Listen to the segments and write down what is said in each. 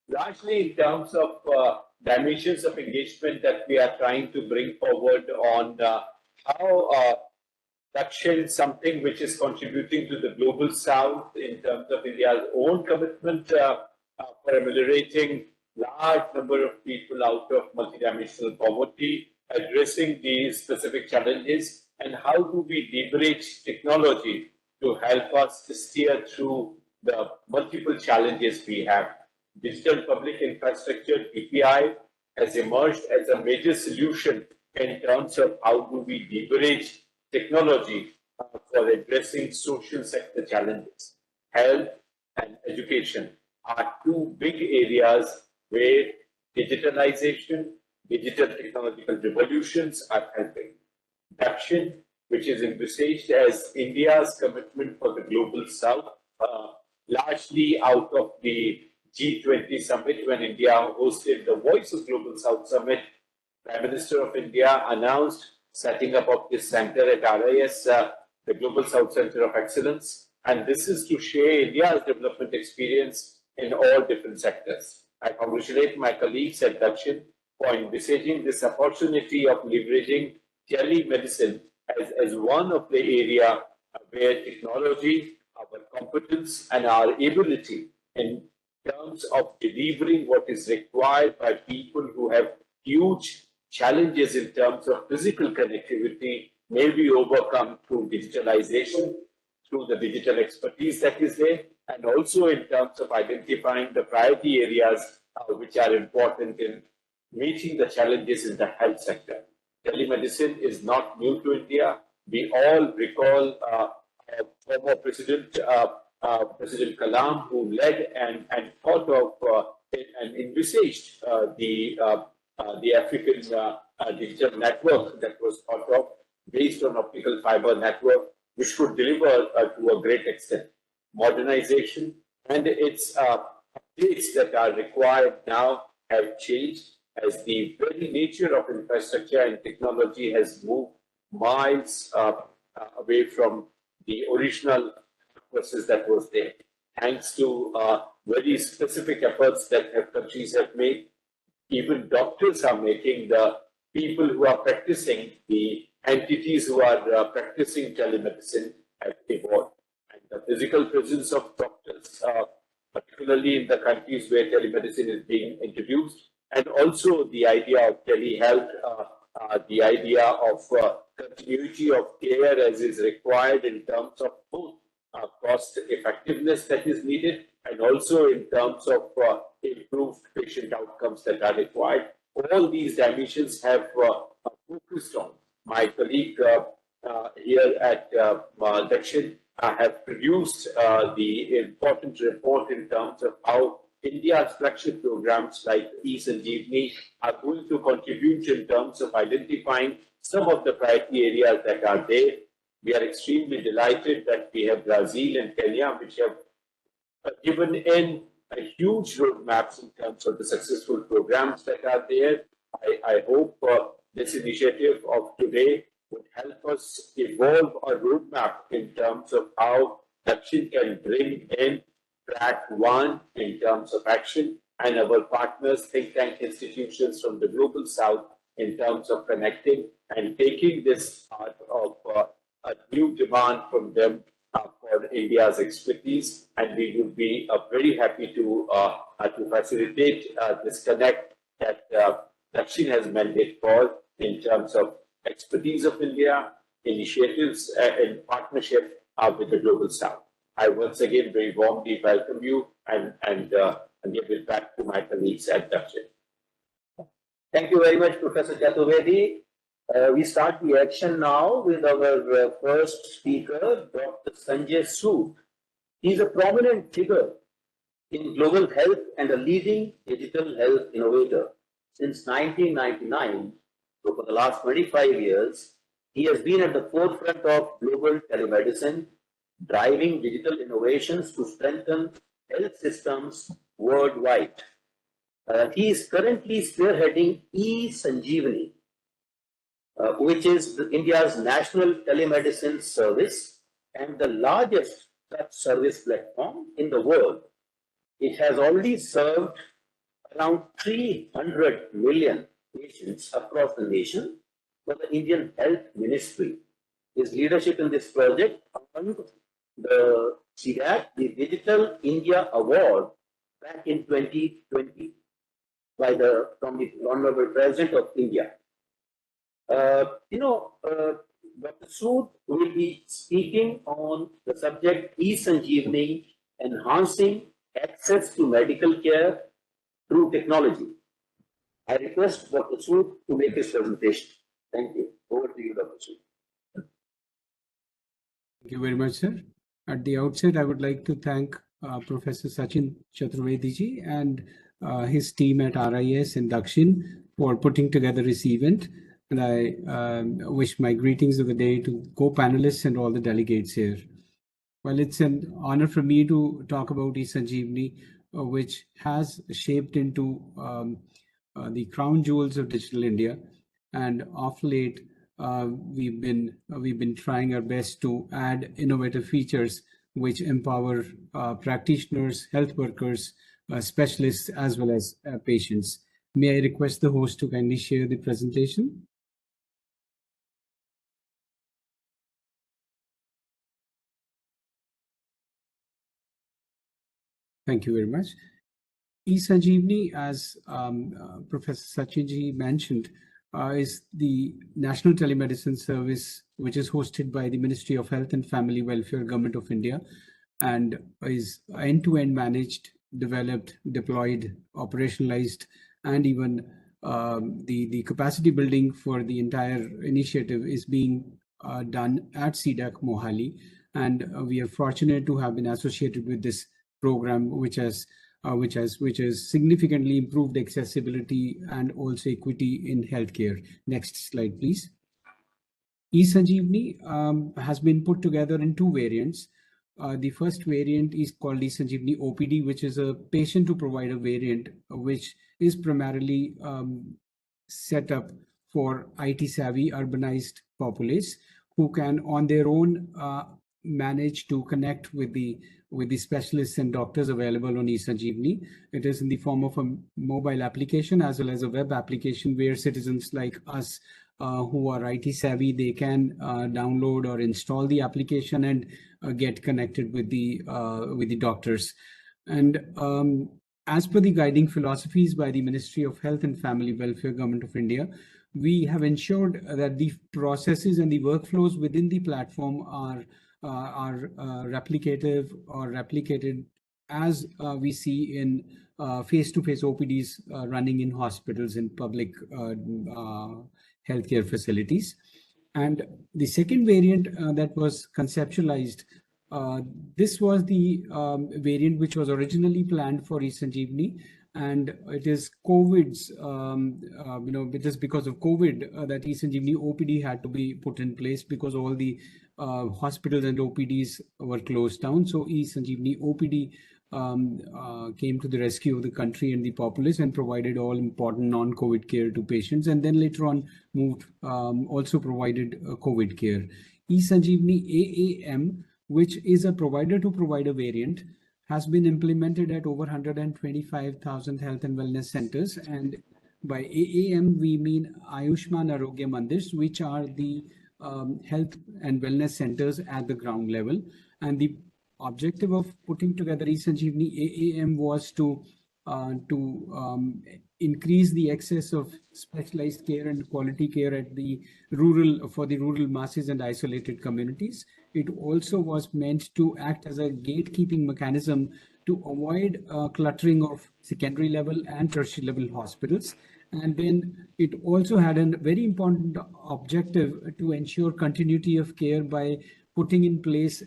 largely in terms of dimensions of engagement that we are trying to bring forward on how DAKSHIN, something which is contributing to the global south in terms of India's own commitment for ameliorating large number of people out of multidimensional poverty, addressing these specific challenges, and how do we leverage technology to help us steer through the multiple challenges we have. Digital public infrastructure, DPI, has emerged as a major solution in terms of how do we leverage technology for addressing social sector challenges. Health and education are two big areas where digitalization, digital technological revolutions are helping. DAKSHIN, which is envisaged as India's commitment for the global south, largely out of the G20 summit when India hosted the Voice of Global South Summit. Prime Minister of India announced setting up of this center at RIS, the Global South Center of Excellence, and this is to share India's development experience in all different sectors. I congratulate my colleagues at DAKSHIN for envisaging this opportunity of leveraging telemedicine as one of the area where technology, our competence, and our ability in terms of delivering what is required by people who have huge challenges in terms of physical connectivity may be overcome through digitalization, through the digital expertise that is there, and also in terms of identifying the priority areas which are important in meeting the challenges in the health sector. Telemedicine is not new to India. We all recall former President President Kalam, who led and thought of and envisaged the African digital network that was thought of based on optical fiber network, which could deliver to a great extent. Modernization and its updates that are required now have changed as the very nature of infrastructure and technology has moved miles away from the original purposes that was there. Thanks to very specific efforts that countries have made, even doctors are making, the people who are practicing, the entities who are practicing telemedicine have evolved. And the physical presence of doctors, particularly in the countries where telemedicine is being introduced, and also the idea of telehealth, the idea of continuity of care as is required in terms of both cost effectiveness that is needed and also in terms of improved patient outcomes that are required. All these dimensions have focused on. My colleague here at DAKSHIN have produced the important report in terms of how India's flagship programs like eSanjeevani are going to contribute in terms of identifying some of the priority areas that are there. We are extremely delighted that we have Brazil and Kenya, which have given in a huge roadmaps in terms of the successful programs that are there. I hope this initiative of today would help us evolve a roadmap in terms of how DAKSHIN can bring in track one in terms of action and our partners, think tank institutions from the global south in terms of connecting and taking this part of a new demand from them for India's expertise, and we would be very happy to facilitate this connect that DAKSHIN has mandate for in terms of expertise of India, initiatives in partnership with the global south. I once again very warmly welcome you and give it back to my colleagues at DAKSHIN. Thank you very much, Professor Chaturvedi. We start the action now with our first speaker, Dr. Sanjay Sood. He is a prominent figure in global health and a leading digital health innovator. Since 1999, so for the last 25 years, he has been at the forefront of global telemedicine, driving digital innovations to strengthen health systems worldwide. He is currently spearheading eSanjeevani, which is India's national telemedicine service and the largest such service platform in the world. It has already served around 300 million patients across the nation for the Indian Health Ministry. His leadership in this project earned the CDAC, the Digital India Award, back in 2020 from the Honorable President of India. Dr. Sood will be speaking on the subject e-Sanjeevani, enhancing access to medical care through technology. I request Dr. Sood to make his presentation. Thank you. Over to you, Dr. Sood. Thank you very much, sir. At the outset, I would like to thank Professor Sachin Chaturvedi and his team at RIS and DAKSHIN for putting together this event. And I wish my greetings of the day to co-panelists and all the delegates here. Well, it's an honor for me to talk about e-Sanjeevani, which has shaped into the crown jewels of digital India. And of late, we've been trying our best to add innovative features which empower practitioners, health workers, specialists, as well as patients. May I request the host to kindly share the presentation? Thank you very much. e-Sanjeevani, as Professor Sachinji mentioned, is the national telemedicine service which is hosted by the Ministry of Health and Family Welfare, Government of India, and is end-to-end managed, developed, deployed, operationalized, and even the capacity building for the entire initiative is being done at CDAC Mohali. And we are fortunate to have been associated with this program, which has significantly improved accessibility and also equity in healthcare. Next slide, please. e-Sanjeevani has been put together in two variants. The first variant is called e-Sanjeevani OPD, which is a patient to provider variant, which is primarily set up for IT savvy urbanized populace who can on their own manage to connect with the specialists and doctors available on e-Sanjeevani. It is in the form of a mobile application as well as a web application where citizens like us who are IT savvy, they can download or install the application and get connected with the doctors. And as per the guiding philosophies by the Ministry of Health and Family Welfare, Government of India, we have ensured that the processes and the workflows within the platform are replicative or replicated as we see in face-to-face OPDs running in hospitals and public healthcare facilities. And the second variant that was conceptualized, this was the variant which was originally planned for e-Sanjeevani, and it is COVID's, it is because of COVID that e-Sanjeevani OPD had to be put in place because all the hospitals and OPDs were closed down. So e-Sanjeevani OPD came to the rescue of the country and the populace and provided all important non-COVID care to patients, and then later on moved also provided COVID care. e-Sanjeevani AAM, which is a provider to provider variant, has been implemented at over 125,000 health and wellness centers. And by AAM, we mean Ayushman Arogya Mandirs, which are the health and wellness centers at the ground level. And the objective of putting together e-Sanjeevani AAM was to increase the access of specialized care and quality care at the for the rural masses and isolated communities. It also was meant to act as a gatekeeping mechanism to avoid cluttering of secondary level and tertiary level hospitals. And then it also had a very important objective to ensure continuity of care by putting in place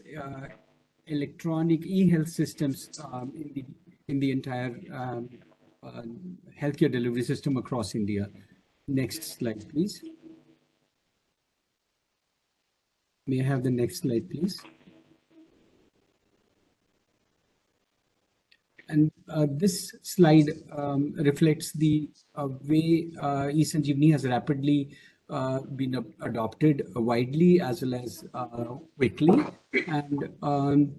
electronic e-health systems in the entire healthcare delivery system across India. Next slide, please. May I have the next slide, please? And this slide reflects the way e-Sanjeevani has rapidly been adopted widely as well as quickly. And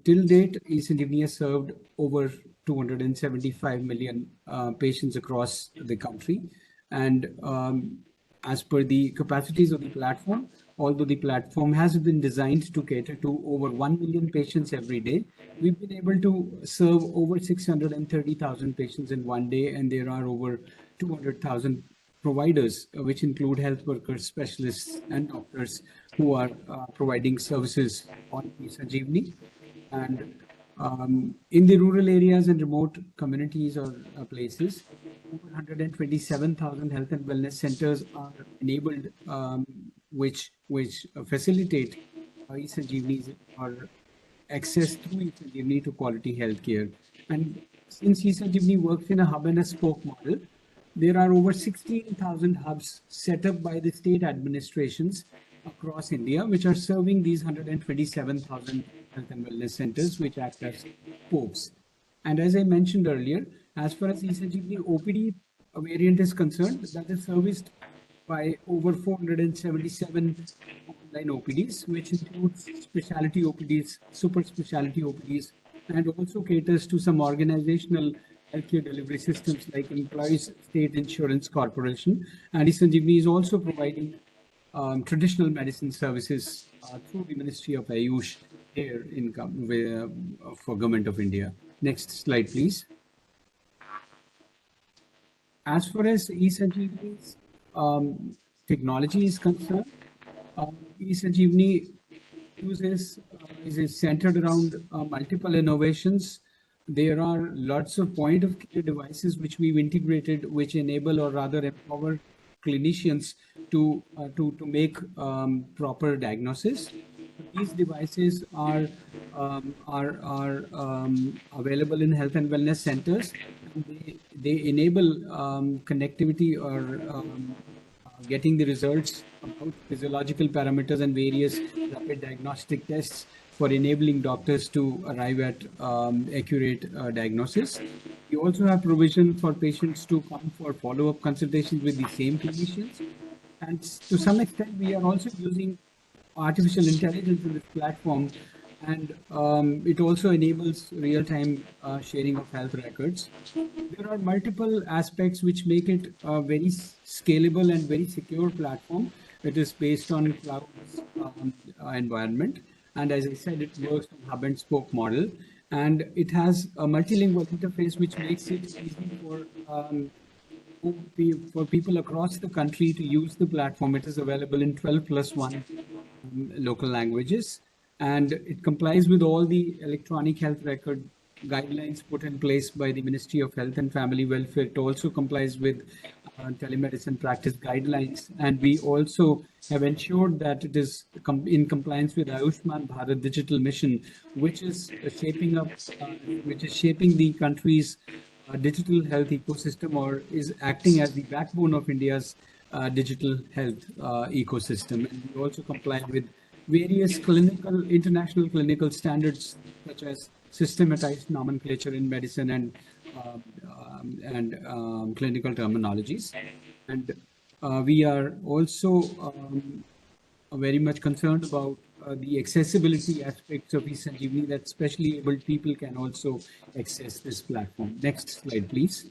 till date, eSanjeevani has served over 275 million patients across the country. And as per the capacities of the platform, although the platform has been designed to cater to over 1 million patients every day, we've been able to serve over 630,000 patients in one day, and there are over 200,000 providers, which include health workers, specialists, and doctors who are providing services on eSanjeevani. And in the rural areas and remote communities or places, over 127,000 health and wellness centers are enabled, which facilitate eSanjeevani's or access through eSanjeevani to quality healthcare. And since eSanjeevani works in a hub and a spoke model, there are over 16,000 hubs set up by the state administrations across India, which are serving these 127,000 health and wellness centers, which act as spokes. And as I mentioned earlier, as far as eSanjeevani OPD variant is concerned, that is serviced by over 477 online OPDs, which includes specialty OPDs, super specialty OPDs, and also caters to some organizational healthcare delivery systems like Employees State Insurance Corporation. And eSanjeevani is also providing traditional medicine services through the Ministry of Ayush here in for Government of India. Next slide, please. As far as eSanjeevani's technology is concerned, eSanjeevani is centered around multiple innovations. There are lots of point of care devices which we've integrated, which enable or rather empower clinicians to make proper diagnosis. These devices are available in health and wellness centers. They enable connectivity or getting the results about physiological parameters and various rapid diagnostic tests for enabling doctors to arrive at accurate diagnosis. We also have provision for patients to come for follow-up consultations with the same clinicians. And to some extent, we are also using artificial intelligence in this platform, and it also enables real-time sharing of health records. There are multiple aspects which make it a very scalable and very secure platform. It is based on cloud environment, and as I said, it works on hub and spoke model, and it has a multilingual interface which makes it easy for people across the country to use the platform. It is available in 12+1 local languages, and it complies with all the electronic health record guidelines put in place by the Ministry of Health and Family Welfare. It also complies with telemedicine practice guidelines, and we also have ensured that it is in compliance with Ayushman Bharat Digital Mission, which is shaping the country's digital health ecosystem, or is acting as the backbone of India's digital health ecosystem. And we also comply with various international clinical standards, such as systematized nomenclature in medicine and clinical terminologies. And we are also very much concerned about the accessibility aspects of eSanjeevani, that specially abled people can also access this platform. Next slide, please.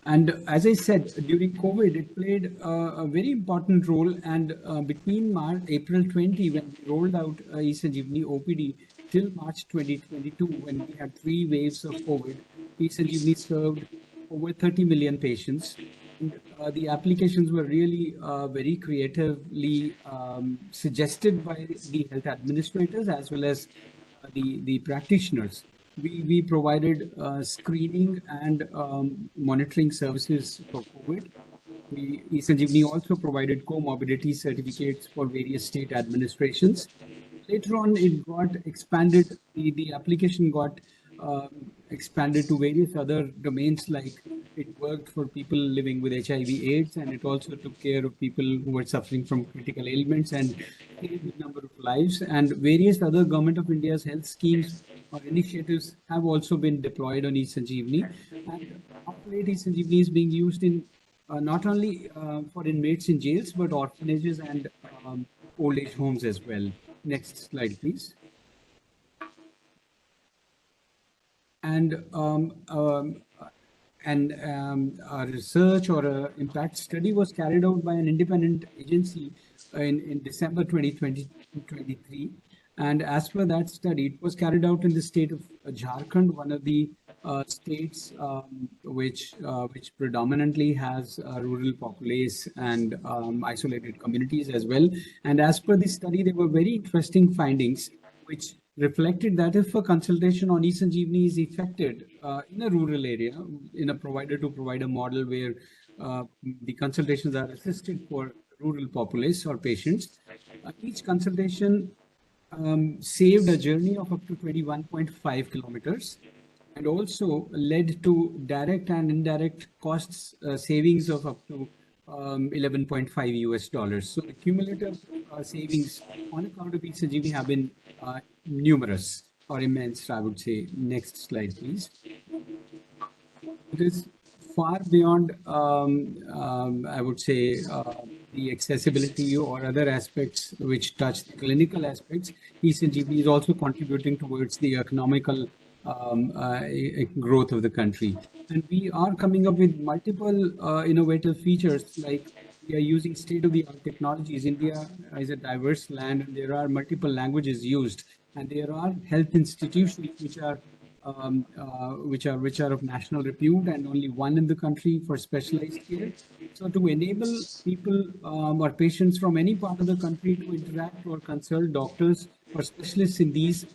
And as I said, during COVID, it played a very important role. And between April 20, when we rolled out eSanjeevani OPD, till March 2022, when we had 3 waves of COVID, eSanjeevani served over 30 million patients. And the applications were really very creatively suggested by the health administrators as well as the practitioners. We provided screening and monitoring services for COVID. eSanjeevani also provided comorbidity certificates for various state administrations. Later on, it got expanded, the application got expanded to various other domains, like it worked for people living with HIV/AIDS, and it also took care of people who were suffering from critical ailments and saved a number of lives. And various other Government of India's health schemes or initiatives have also been deployed on eSanjeevani. And of late, eSanjeevani is being used in not only for inmates in jails, but orphanages and old age homes as well. Next slide, please. And a research or a impact study was carried out by an independent agency in December 2023. And as per that study, it was carried out in the state of Jharkhand, one of the states which predominantly has a rural populace and isolated communities as well. And as per the study, there were very interesting findings which reflected that if a consultation on eSanjeevani is effected in a rural area, in a provider-to-provider model where the consultations are assisted for rural populace or patients, each consultation saved a journey of up to 21.5 kilometers and also led to direct and indirect costs savings of up to 11.5 US dollars. So the cumulative savings on account of eSanjeevani have been numerous or immense, I would say. Next slide, please. It is far beyond, I would say, the accessibility or other aspects which touch the clinical aspects. eSanjeevani is also contributing towards the economical growth of the country. And we are coming up with multiple innovative features, like we are using state-of-the-art technologies. India is a diverse land and there are multiple languages used, and there are health institutions which are of national repute and only one in the country for specialized care. So to enable people or patients from any part of the country to interact or consult doctors or specialists in these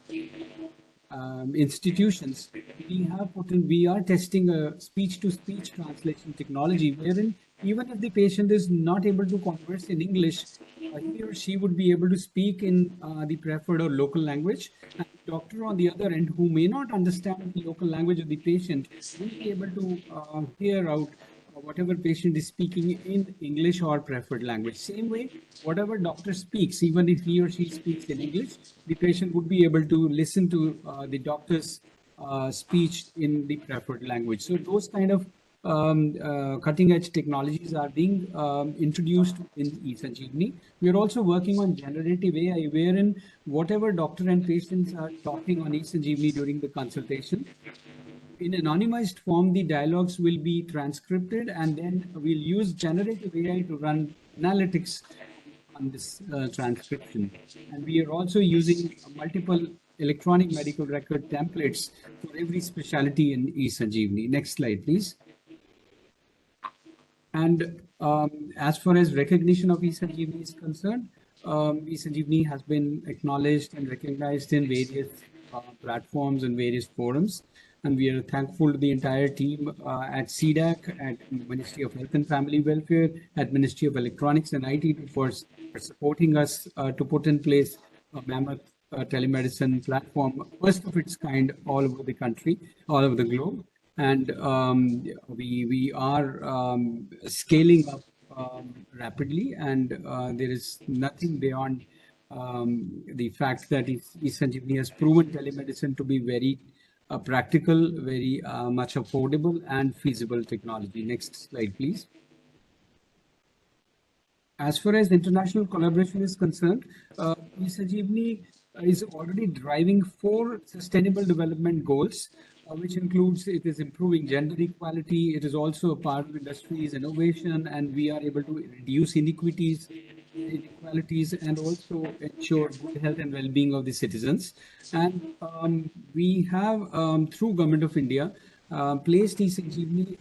institutions, we are testing a speech-to-speech translation technology, wherein even if the patient is not able to converse in English, he or she would be able to speak in the preferred or local language. And the doctor on the other end, who may not understand the local language of the patient, will be able to hear out whatever patient is speaking in English or preferred language. Same way, whatever doctor speaks, even if he or she speaks in English, the patient would be able to listen to the doctor's speech in the preferred language. So those kind of cutting edge technologies are being introduced in eSanjeevani. We are also working on generative AI, wherein whatever doctor and patients are talking on eSanjeevani during the consultation, in anonymized form, the dialogues will be transcribed, and then we'll use generative AI to run analytics on this transcription. And we are also using multiple electronic medical record templates for every specialty in eSanjeevani. Next slide, please. And as far as recognition of eSanjeevani is concerned, eSanjeevani has been acknowledged and recognized in various platforms and various forums. And we are thankful to the entire team at CDAC, at Ministry of Health and Family Welfare, at Ministry of Electronics and IT for supporting us to put in place a mammoth telemedicine platform, first of its kind all over the country, all over the globe. And we are scaling up rapidly, and there is nothing beyond the fact that eSanjeevani has proven telemedicine to be very practical, very much affordable and feasible technology. Next slide, please. As far as international collaboration is concerned, eSanjeevani is already driving 4 sustainable development goals, which includes it is improving gender equality. It is also a part of industry's innovation, and we are able to reduce inequalities and also ensure good health and well-being of the citizens. And we have, through Government of India, placed eSanjeevani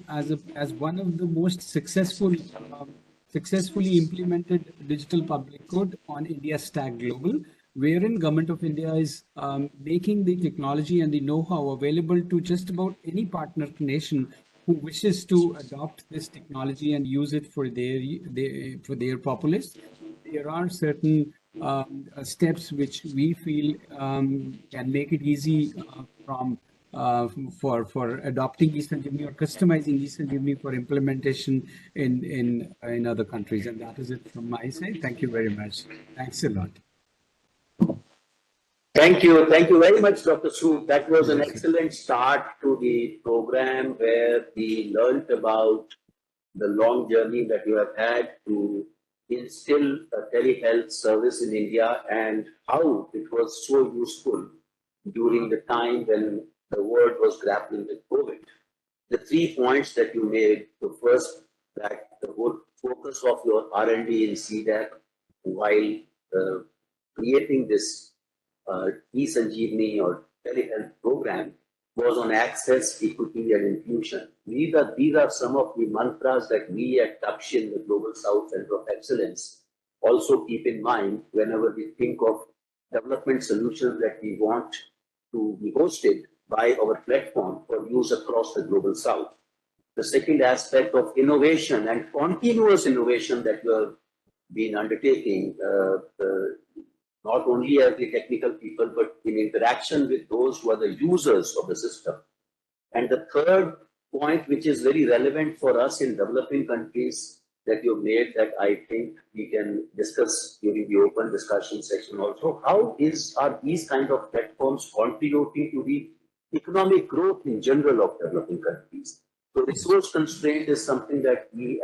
as one of the most successfully implemented digital public good on India Stack Global, wherein Government of India is making the technology and the know-how available to just about any partner nation who wishes to adopt this technology and use it for their populace. There are certain steps which we feel can make it easy for adopting eSanjeevani or customizing eSanjeevani for implementation in other countries. And that is it from my side. Thank you very much. Thanks a lot. Thank you. Thank you very much, Dr. Sood. That was an excellent start to the program where we learned about the long journey that you have had to instill a telehealth service in India and how it was so useful during the time when the world was grappling with COVID. The 3 points that you made, the first, that the whole focus of your R&D in CDAC while creating this e-Sanjeevani or telehealth program was on access, equity, and inclusion. These are some of the mantras that we at DAKSHIN, the Global South Center of Excellence, also keep in mind whenever we think of development solutions that we want to be hosted by our platform for use across the Global South. The second aspect of innovation and continuous innovation that you have been undertaking, not only as the technical people, but in interaction with those who are the users of the system. And the third point, which is very relevant for us in developing countries that you've made, that I think we can discuss during the open discussion section also, how are these kind of platforms contributing to the economic growth in general of developing countries? So resource constraint is something that we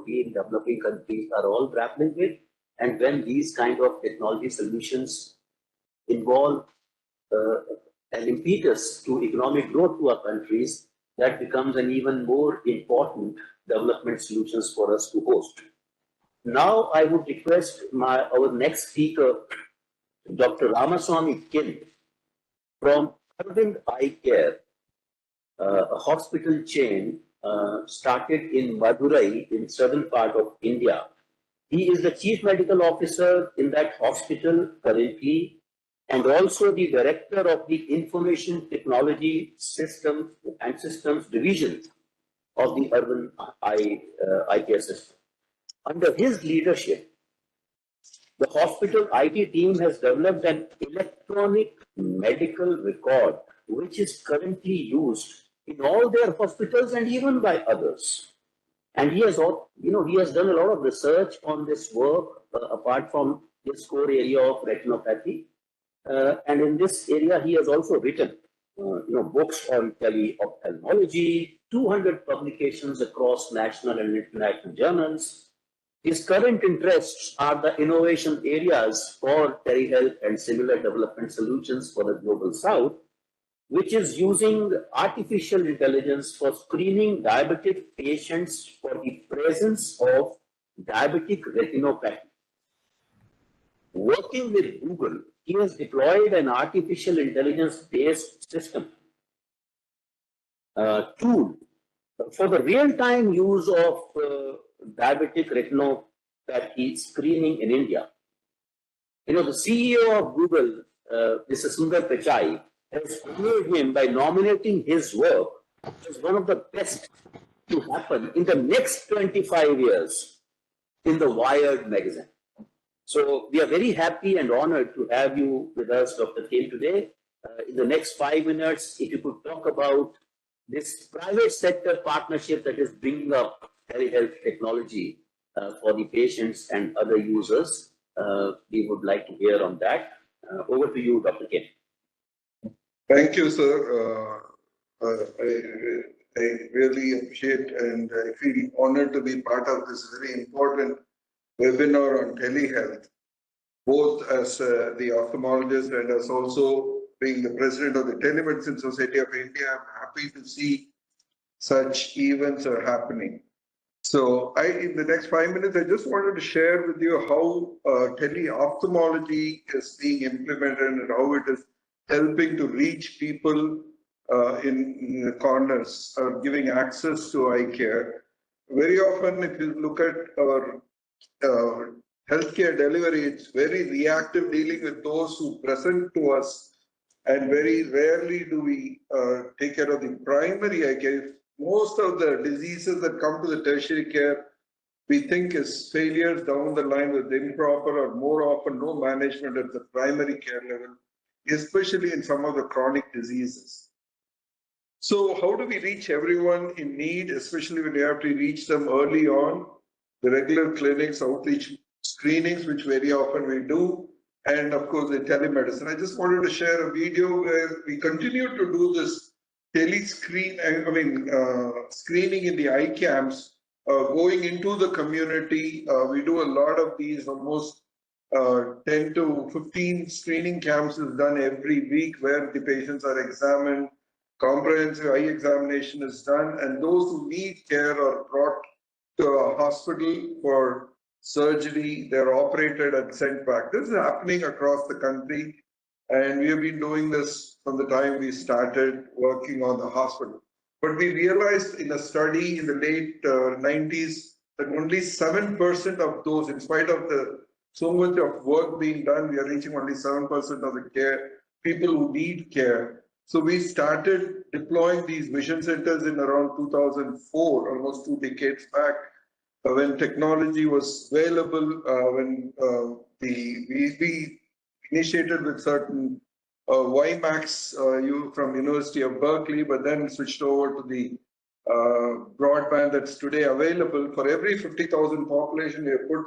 in developing countries are all grappling with. And when these kind of technology solutions involve an impetus to economic growth to our countries, that becomes an even more important development solutions for us to host. Now I would request our next speaker, Dr. Ramaswamy Kin from Arvind Eye Care, a hospital chain started in Madurai in southern part of India. He is the Chief Medical Officer in that hospital currently, and also the Director of the Information Technology Systems and Systems Division of the Urban Eye Care System. Under his leadership, the hospital IT team has developed an electronic medical record, which is currently used in all their hospitals and even by others. And he has done a lot of research on this work, apart from his core area of retinopathy. And in this area, he has also written, books on teleophthalmology, 200 publications across national and international journals. His current interests are the innovation areas for telehealth and similar development solutions for the Global South, which is using artificial intelligence for screening diabetic patients for the presence of diabetic retinopathy. Working with Google, he has deployed an artificial intelligence-based system tool for the real-time use of diabetic retinopathy screening in India. The CEO of Google, Mr. Sundar Pichai, has honored him by nominating his work as one of the best to happen in the next 25 years in the Wired magazine. So we are very happy and honored to have you with us, Dr. Kin, today. In the next 5 minutes, if you could talk about this private sector partnership that is bringing up telehealth technology for the patients and other users, we would like to hear on that. Over to you, Dr. Kin. Thank you, sir. I really appreciate and I feel honored to be part of this very important webinar on telehealth, both as the ophthalmologist and as also being the president of the Telemedicine Society of India. I'm happy to see such events are happening. So in the next 5 minutes, I just wanted to share with you how teleophthalmology is being implemented and how it is helping to reach people in the corners, giving access to eye care. Very often, if you look at our healthcare delivery, it's very reactive, dealing with those who present to us, and very rarely do we take care of the primary eye care. Most of the diseases that come to the tertiary care, we think is failures down the line with improper or more often no management at the primary care level, especially in some of the chronic diseases. So how do we reach everyone in need, especially when you have to reach them early on? The regular clinics, outreach screenings, which very often we do, and of course the telemedicine. I just wanted to share a video where we continue to do this screening in the eye camps going into the community. We do a lot of these, almost 10 to 15 screening camps is done every week where the patients are examined, comprehensive eye examination is done, and those who need care are brought to a hospital for surgery, they're operated and sent back. This is happening across the country, and we have been doing this from the time we started working on the hospital. But we realized in a study in the late 90s that only 7% of those, in spite of the so much of work being done, we are reaching only 7% of the care, people who need care. So we started deploying these vision centers in around 2004, almost 2 decades back, when technology was available, when we initiated with certain WiMAX you from University of Berkeley, but then switched over to the broadband that's today available. For every 50,000 population, we have put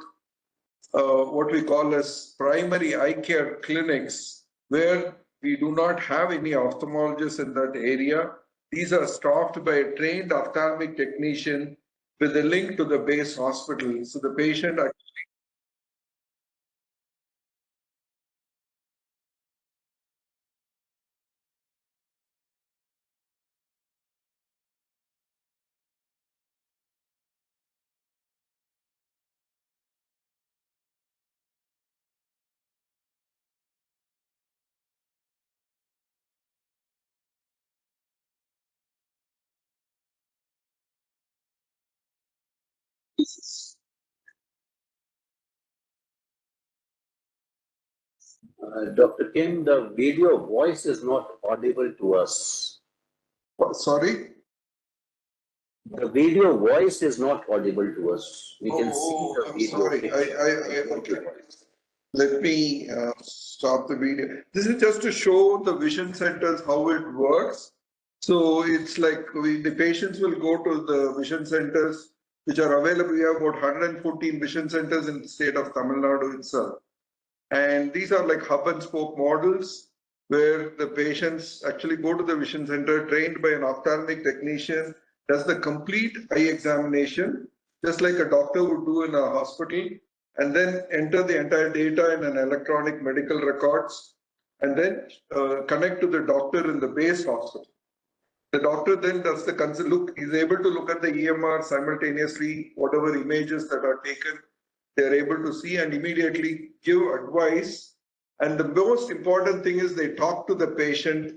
what we call as primary eye care clinics, where we do not have any ophthalmologists in that area. These are staffed by a trained ophthalmic technician with a link to the base hospital. So the patient actually Dr. Kim, the video voice is not audible to us. sorry? The video voice is not audible to us. We can see the I'm video. sorry. Okay. Let me stop the video. This is just to show the vision centers how it works. So it's like the patients will go to the vision centers which are available. We have about 114 vision centers in the state of Tamil Nadu itself. And these are like hub and spoke models where the patients actually go to the vision center trained by an ophthalmic technician, does the complete eye examination, just like a doctor would do in a hospital, and then enter the entire data in an electronic medical records, and then connect to the doctor in the base hospital. The doctor then does the look, is able to look at the EMR simultaneously, whatever images that are taken, they're able to see and immediately give advice. And the most important thing is they talk to the patient,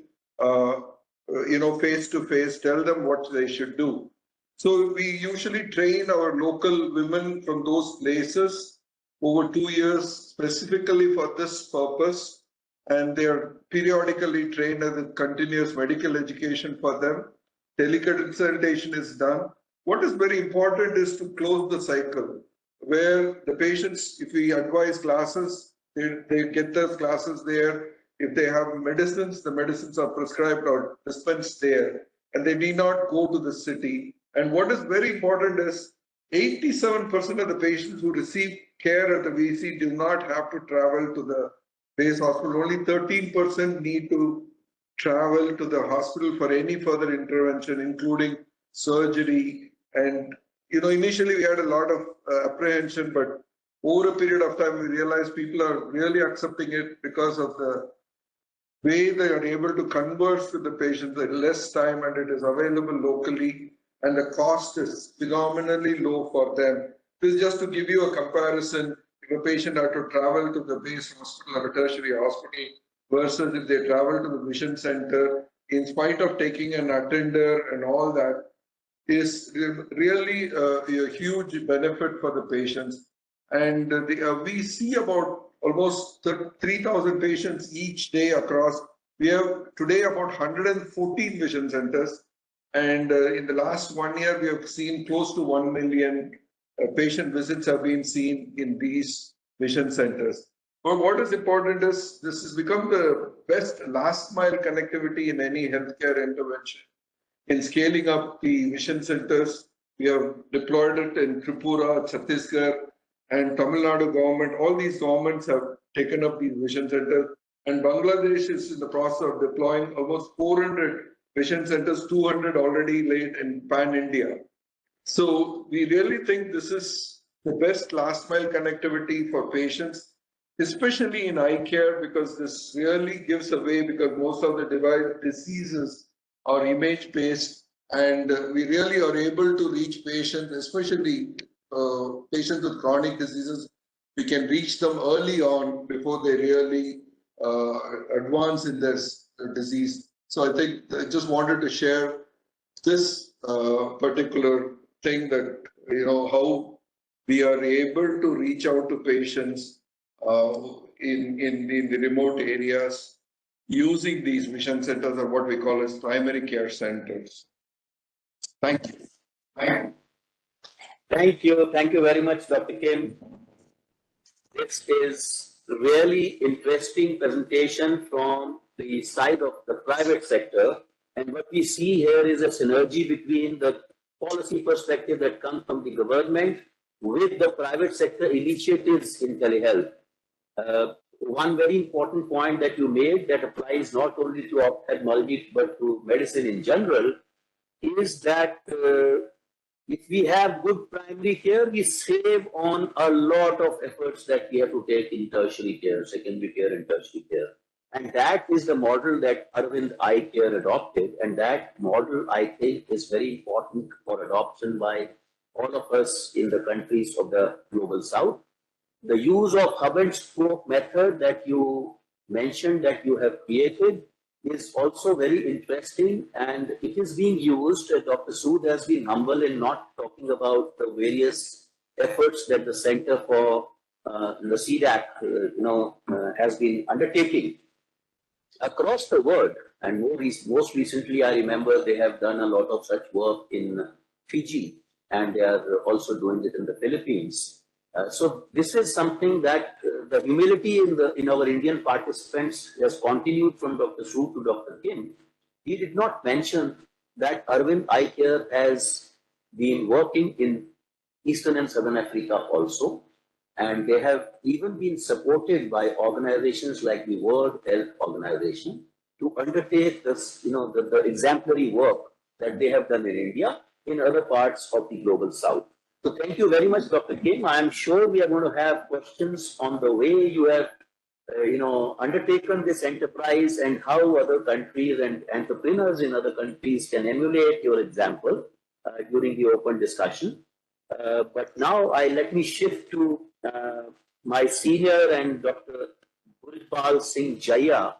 face to face, tell them what they should do. So we usually train our local women from those places over 2 years specifically for this purpose. And they are periodically trained as a continuous medical education for them. Teleconsultation is done. What is very important is to close the cycle, where the patients, if we advise glasses, they get those glasses there. If they have medicines, the medicines are prescribed or dispensed there, and they need not go to the city. And what is very important is 87% of the patients who receive care at the VC do not have to travel to the base hospital. Only 13% need to travel to the hospital for any further intervention, including surgery. And initially we had a lot of apprehension, but over a period of time we realized people are really accepting it because of the way they are able to converse with the patients in less time, and it is available locally, and the cost is phenomenally low for them. This is just to give you a comparison. If a patient had to travel to the base hospital or a tertiary hospital versus if they travel to the vision center, in spite of taking an attender and all that, is really a huge benefit for the patients. And we see about almost 3,000 patients each day across. We have today about 114 vision centers. And in the last 1 year, we have seen close to 1 million patient visits have been seen in these vision centers. But what is important is this has become the best last mile connectivity in any healthcare intervention. In scaling up the vision centers, we have deployed it in Tripura, Chhattisgarh, and Tamil Nadu government. All these governments have taken up these vision centers, and Bangladesh is in the process of deploying almost 400 vision centers, 200 already laid in pan-India. So we really think this is the best last mile connectivity for patients, especially in eye care, because this really gives away, because most of the diseases are image based, and we really are able to reach patients, especially patients with chronic diseases. We can reach them early on before they really advance in their disease. So I think I just wanted to share this particular thing, that how we are able to reach out to patients in the remote areas using these mission centers, or what we call as primary care centers. Thank you. Thank you very much, Dr. Kim. This is really interesting presentation from the side of the private sector. And what we see here is a synergy between the policy perspective that comes from the government with the private sector initiatives in telehealth. One very important point that you made that applies not only to ophthalmology but to medicine in general is that if we have good primary care, we save on a lot of efforts that we have to take in tertiary care, secondary care and tertiary care. And that is the model that Arvind Eye Care adopted. And that model, I think, is very important for adoption by all of us in the countries of the global south. The use of hub and spoke method that you mentioned that you have created is also very interesting, and it is being used. Dr. Sood has been humble in not talking about the various efforts that the Center for the CDAC has been undertaking across the world. And most recently, I remember they have done a lot of such work in Fiji, and they are also doing it in the Philippines. So this is something that the humility in our Indian participants has continued from Dr. Sood to Dr. Kim. He did not mention that Arvind Eye Care has been working in Eastern and Southern Africa also, and they have even been supported by organizations like the World Health Organization to undertake this, the exemplary work that they have done in India in other parts of the global south. So thank you very much, Dr. Kim. I am sure we are going to have questions on the way you have, undertaken this enterprise and how other countries and entrepreneurs in other countries can emulate your example during the open discussion. But now let me shift to my senior and Dr. Gurpal Singh Jaya.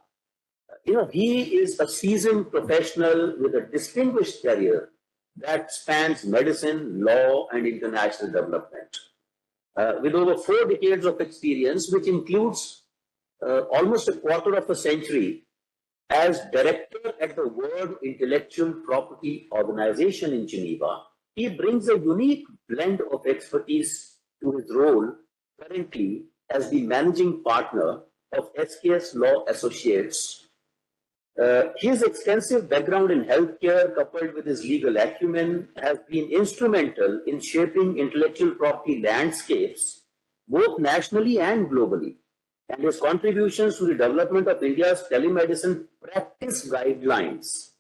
He is a seasoned professional with a distinguished career that spans medicine, law, and international development. With over 4 decades of experience, which includes almost a quarter of a century as director at the World Intellectual Property Organization in Geneva, he brings a unique blend of expertise to his role currently as the managing partner of SKS Law Associates. His extensive background in healthcare, coupled with his legal acumen, has been instrumental in shaping intellectual property landscapes, both nationally and globally. And his contributions to the development of India's telemedicine practice guidelines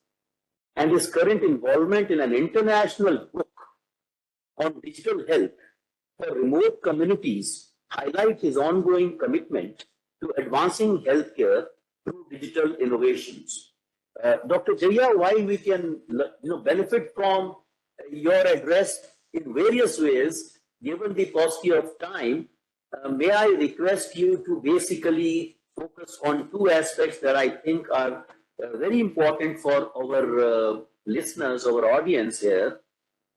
and his current involvement in an international book on digital health for remote communities highlight his ongoing commitment to advancing healthcare through digital innovations. Dr. Jaya, while we can benefit from your address in various ways, given the paucity of time, may I request you to basically focus on 2 aspects that I think are very important for our listeners, our audience here,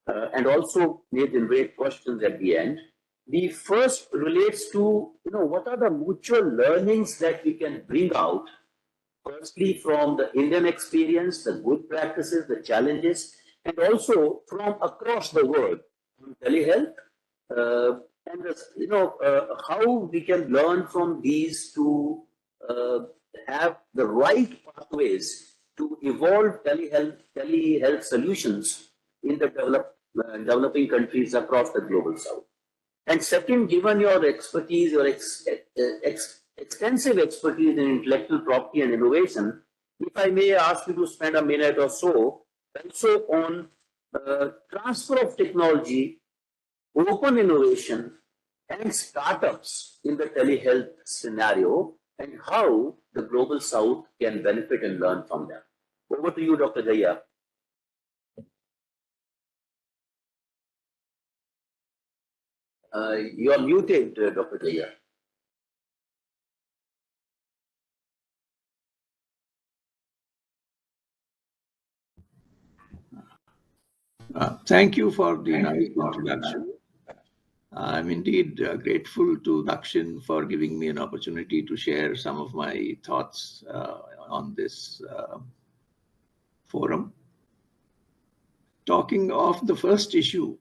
and also may generate questions at the end. The first relates to, what are the mutual learnings that we can bring out, firstly from the Indian experience, the good practices, the challenges, and also from across the world on telehealth, and how we can learn from these to have the right pathways to evolve telehealth solutions in the developing countries across the global south. And second, given your expertise, your extensive expertise in intellectual property and innovation, if I may ask you to spend a minute or so also on transfer of technology, open innovation, and startups in the telehealth scenario, and how the global south can benefit and learn from them. Over to you, Dr. Jaya. You are muted, Dr. Jaya. Thank you for the nice introduction. I'm indeed grateful to DAKSHIN for giving me an opportunity to share some of my thoughts on this forum. Talking of the first issue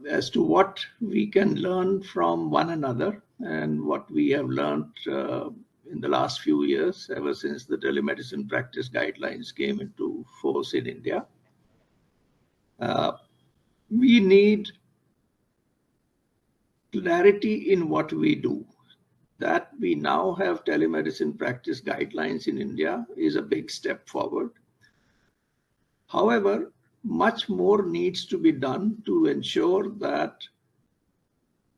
as to what we can learn from one another and what we have learned in the last few years, ever since the telemedicine practice guidelines came into force in India. We need clarity in what we do. That we now have telemedicine practice guidelines in India is a big step forward. However, much more needs to be done to ensure that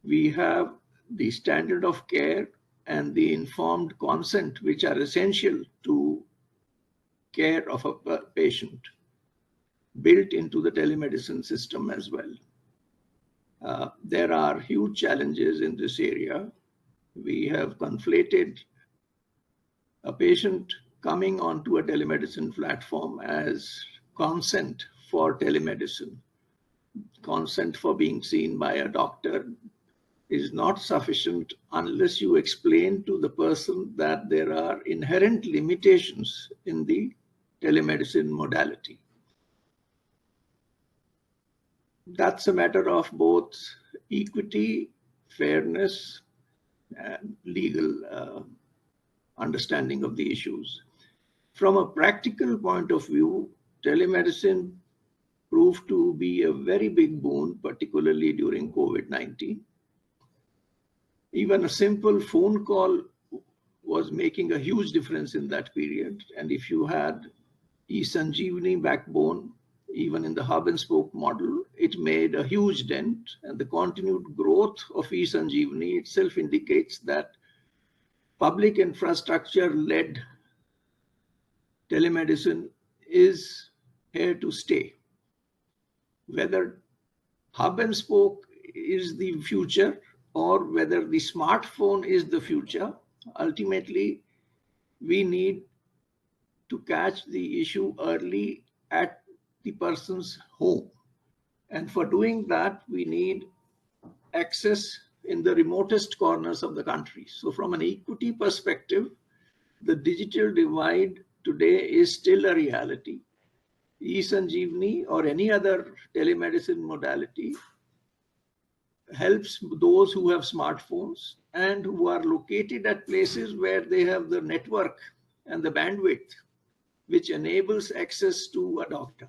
we have the standard of care and the informed consent which are essential to care of a patient built into the telemedicine system as well. There are huge challenges in this area. We have conflated a patient coming onto a telemedicine platform as consent for telemedicine. Consent for being seen by a doctor is not sufficient unless you explain to the person that there are inherent limitations in the telemedicine modality. That's a matter of both equity, fairness, and legal understanding of the issues. From a practical point of view, telemedicine proved to be a very big boon, particularly during COVID-19. Even a simple phone call was making a huge difference in that period. And if you had eSanjeevani backbone, even in the hub and spoke model, it made a huge dent. And the continued growth of eSanjeevani itself indicates that public infrastructure-led telemedicine is here to stay. Whether hub and spoke is the future or whether the smartphone is the future, ultimately, we need to catch the issue early at the person's home. And for doing that, we need access in the remotest corners of the country. So from an equity perspective, the digital divide today is still a reality. eSanjeevani or any other telemedicine modality helps those who have smartphones and who are located at places where they have the network and the bandwidth, which enables access to a doctor.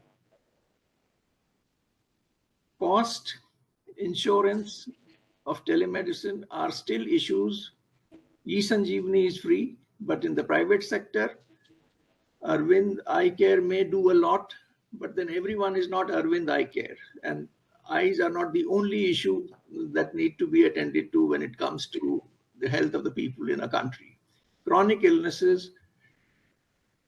Cost, insurance of telemedicine are still issues. eSanjeevani is free, but in the private sector, Arvind Eye Care may do a lot, but then everyone is not Arvind Eye Care. And eyes are not the only issue that need to be attended to when it comes to the health of the people in a country. Chronic illnesses,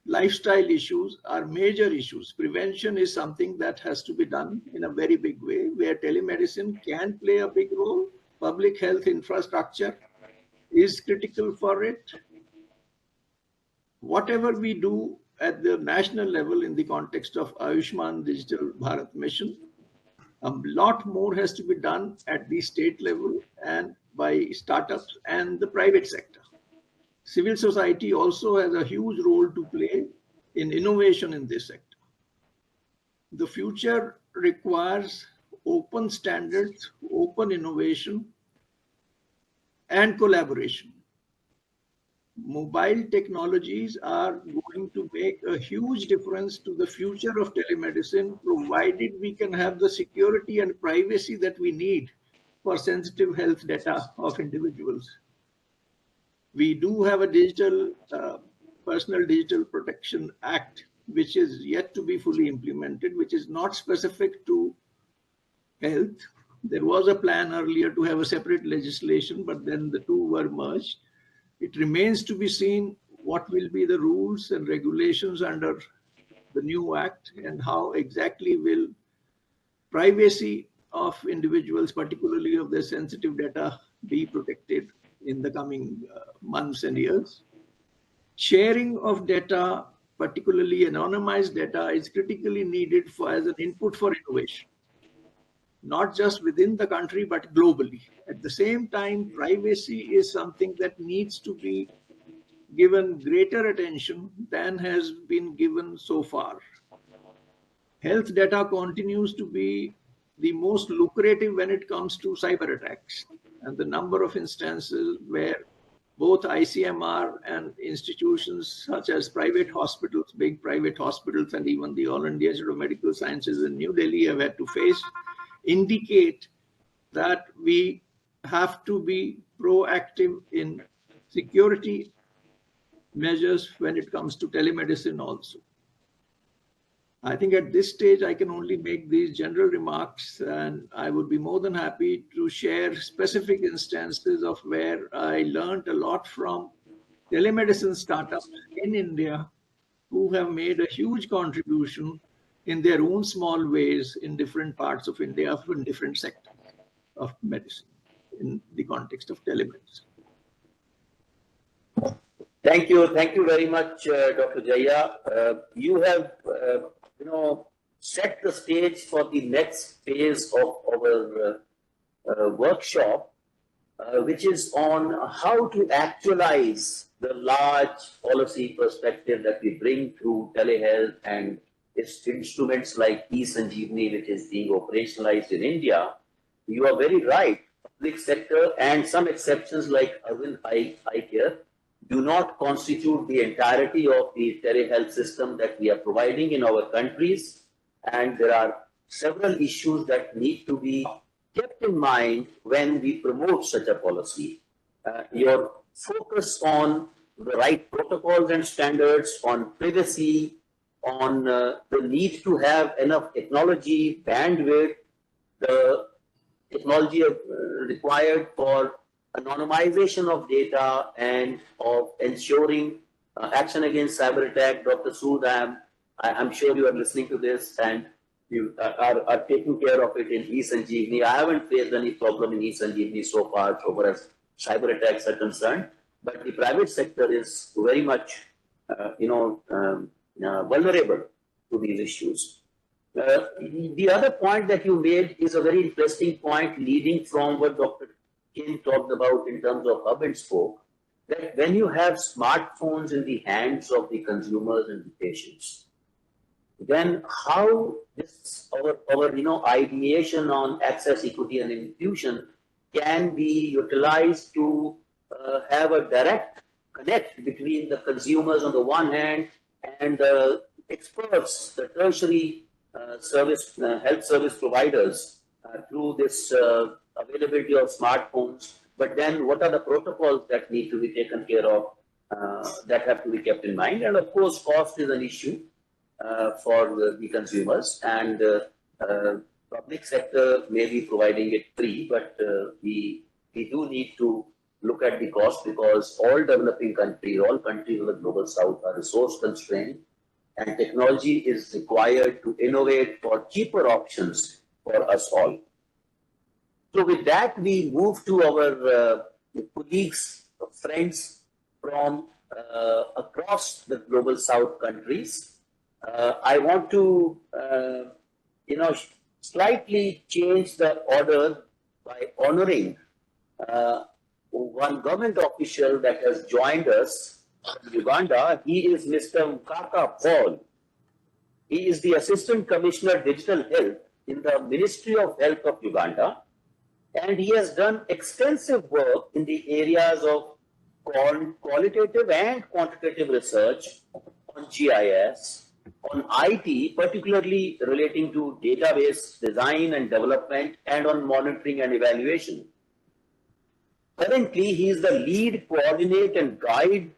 lifestyle issues are major issues. Prevention is something that has to be done in a very big way, where telemedicine can play a big role. Public health infrastructure is critical for it. Whatever we do at the national level in the context of Ayushman Digital Bharat Mission, a lot more has to be done at the state level and by startups and the private sector. Civil society also has a huge role to play in innovation in this sector. The future requires open standards, open innovation, and collaboration. Mobile technologies are going to make a huge difference to the future of telemedicine, provided we can have the security and privacy that we need for sensitive health data of individuals. We do have a digital Personal Digital Protection Act which is yet to be fully implemented, which is not specific to health. There was a plan earlier to have a separate legislation, but then the two were merged. It remains to be seen what will be the rules and regulations under the new act, and how exactly will privacy of individuals, particularly of their sensitive data, be protected in the coming months and years. Sharing of data, particularly anonymized data, is critically needed as an input for innovation, not just within the country, but globally. At the same time, privacy is something that needs to be given greater attention than has been given so far. Health data continues to be the most lucrative when it comes to cyber attacks, and the number of instances where both ICMR and institutions such as private hospitals, big private hospitals, and even the All India Institute of Medical Sciences in New Delhi have had to face indicate that we have to be proactive in security measures when it comes to telemedicine also. I think at this stage, I can only make these general remarks, and I would be more than happy to share specific instances of where I learned a lot from telemedicine startups in India who have made a huge contribution in their own small ways in different parts of India, in different sectors of medicine, in the context of telemedicine. Thank you very much, Dr. Jaya. You have, set the stage for the next phase of our workshop, which is on how to actualize the large policy perspective that we bring through telehealth and its instruments like e-Sanjeevani, which is being operationalized in India. You are very right. Public sector and some exceptions like Arvind Eye Care do not constitute the entirety of the telehealth system that we are providing in our countries. And there are several issues that need to be kept in mind when we promote such a policy. Your focus on the right protocols and standards, on privacy, on the need to have enough technology, bandwidth, the technology required for anonymization of data and of ensuring action against cyber attack. Dr. Sood, I'm sure you are listening to this and you are taking care of it in e-Sanjeevani. I haven't faced any problem in e-Sanjeevani so far, so far as cyber attacks are concerned, but the private sector is very much, vulnerable to these issues. The other point that you made is a very interesting point leading from what Dr. Kim talked about in terms of hub and spoke, that when you have smartphones in the hands of the consumers and the patients, then how this our ideation on access, equity, and inclusion can be utilized to have a direct connect between the consumers on the one hand and the experts, the tertiary health service providers through this availability of smartphones. But then what are the protocols that need to be taken care of that have to be kept in mind? And of course, cost is an issue for the consumers, and public sector may be providing it free, but we do need to look at the cost, because all developing countries, all countries of the global south are resource constrained, and technology is required to innovate for cheaper options for us all. So with that, we move to our colleagues, friends from across the global south countries. I want to, slightly change the order by honoring one government official that has joined us from Uganda. He is Mr. Mkaka Paul. He is the Assistant Commissioner Digital Health in the Ministry of Health of Uganda, and he has done extensive work in the areas of qualitative and quantitative research on GIS, on IT, particularly relating to database design and development, and on monitoring and evaluation. Currently, he is the lead coordinate and guide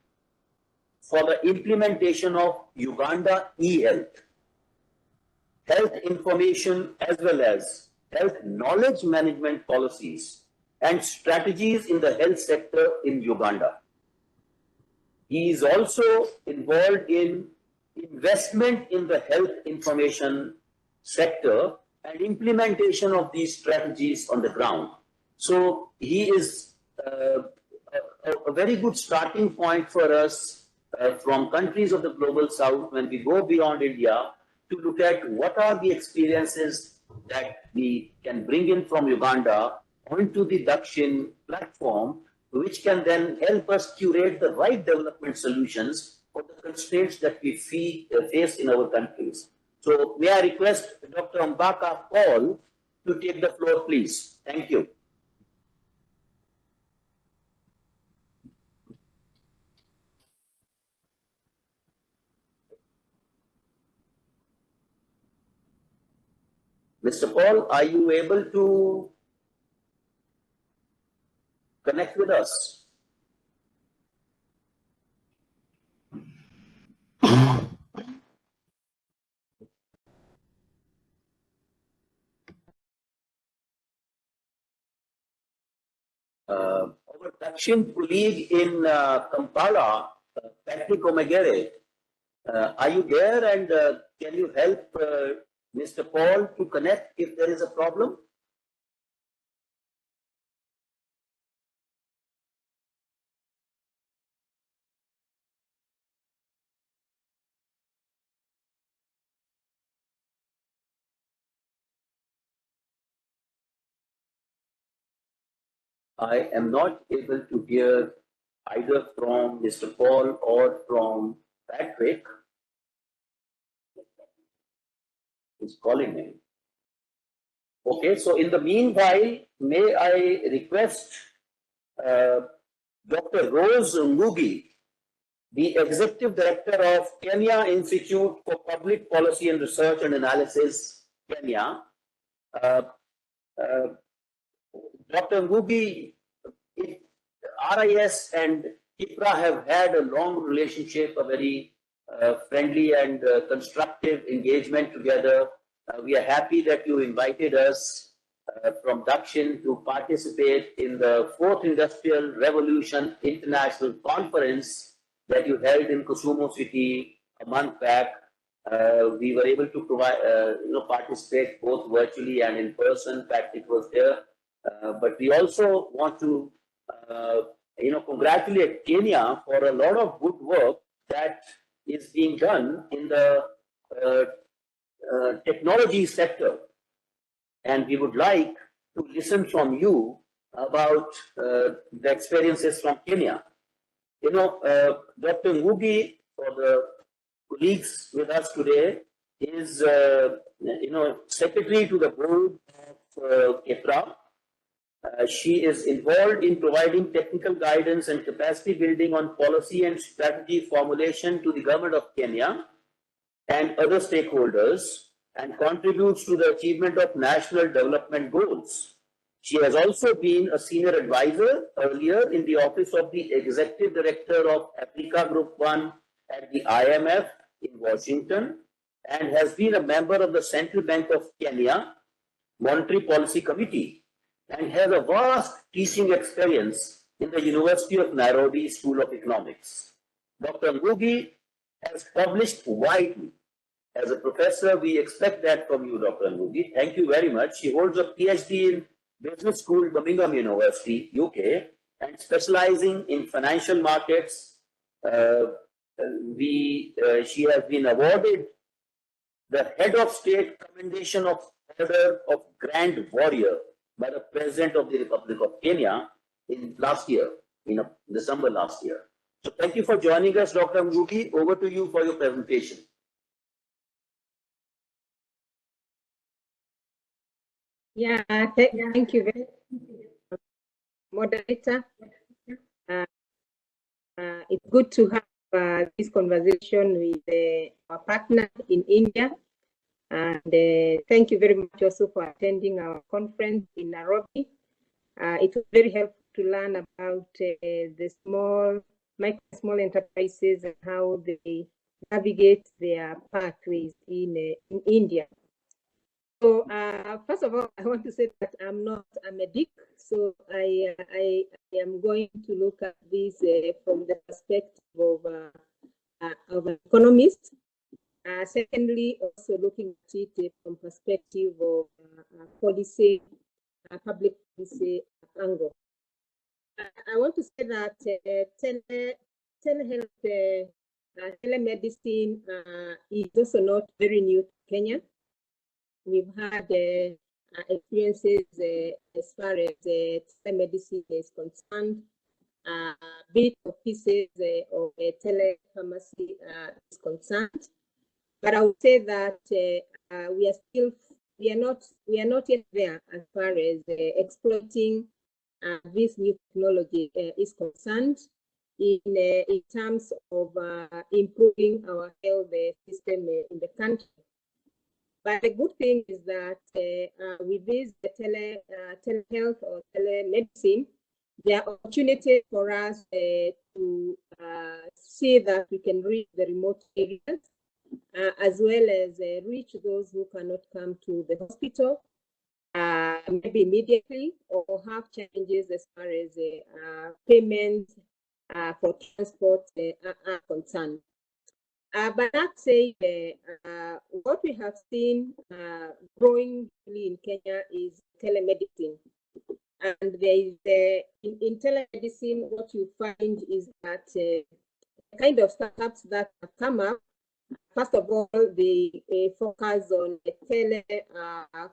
for the implementation of Uganda e-health, health information as well as health knowledge management policies and strategies in the health sector in Uganda. He is also involved in investment in the health information sector and implementation of these strategies on the ground. So he is a very good starting point for us from countries of the global south when we go beyond India to look at what are the experiences that we can bring in from Uganda onto the DAKSHIN platform, which can then help us curate the right development solutions for the constraints that we face in our countries. So may I request Dr. Mbaka Paul to take the floor, please. Thank you. Mr. Paul, are you able to connect with us? Our DAKSHIN colleague in Kampala, Patrick Omegere, are you there, and can you help Mr. Paul to connect if there is a problem? I am not able to hear either from Mr. Paul or from Patrick. He's calling me. Okay, so in the meanwhile, may I request Dr. Rose Ngugi, the Executive Director of Kenya Institute for Public Policy and Research and Analysis, Kenya. Dr. Ngugi, RIS and IPRA have had a long relationship, a very friendly and constructive engagement together. We are happy that you invited us from DAKSHIN to participate in the 4th Industrial Revolution International Conference that you held in Kisumu City a month back. We were able to provide, participate both virtually and in person. Patrick was there. But we also want to, congratulate Kenya for a lot of good work that is being done in the technology sector. And we would like to listen from you about the experiences from Kenya. Dr. Ngugi, for the colleagues with us today, is, secretary to the board of IPRA. She is involved in providing technical guidance and capacity building on policy and strategy formulation to the government of Kenya and other stakeholders, and contributes to the achievement of national development goals. She has also been a senior advisor earlier in the office of the Executive Director of Africa Group 1 at the IMF in Washington, and has been a member of the Central Bank of Kenya Monetary Policy Committee, and has a vast teaching experience in the University of Nairobi School of Economics. Dr. Ngugi has published widely. As a professor, we expect that from you, Dr. Ngugi. Thank you very much. She holds a PhD in Business School, Birmingham University, UK, and specializing in financial markets. She has been awarded the Head of State Commendation of Order of Grand Warrior by the President of the Republic of Kenya in December last year. So thank you for joining us, Dr. Ngugi. Over to you for your presentation. Yeah, thank you very much, moderator. It's good to have this conversation with our partner in India. And thank you very much also for attending our conference in Nairobi. It was very helpful to learn about the small micro and small enterprises and how they navigate their pathways in India. So first of all, I want to say that I'm not a medic, so I am going to look at this from the perspective of an economist. Secondly, also looking at it from perspective of policy, public policy angle. I want to say that telehealth, telemedicine is also not very new to Kenya. We've had experiences as far as telemedicine is concerned, bit of pieces of telepharmacy is concerned. But I would say that we are not yet there as far as exploiting this new technology is concerned in terms of improving our health system in the country. But the good thing is that with this telehealth or telemedicine, there are opportunities for us to see that we can reach the remote areas, as well as reach those who cannot come to the hospital, maybe immediately, or have challenges as far as payments for transport are concerned. But that said, what we have seen growing in Kenya is telemedicine. And there is in telemedicine, what you find is that the kind of startups that have come up, first of all, they focus on tele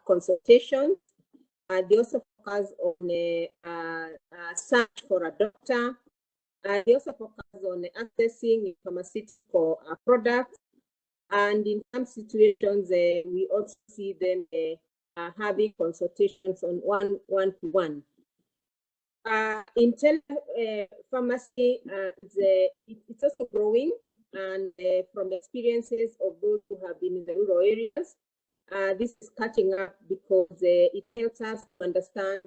consultation. They also focus on a search for a doctor. They also focus on accessing pharmaceutical products. And in some situations, we also see them having consultations on one-to-one. In pharmacy, it's also growing, and from the experiences of those who have been in the rural areas, this is catching up because it helps us to understand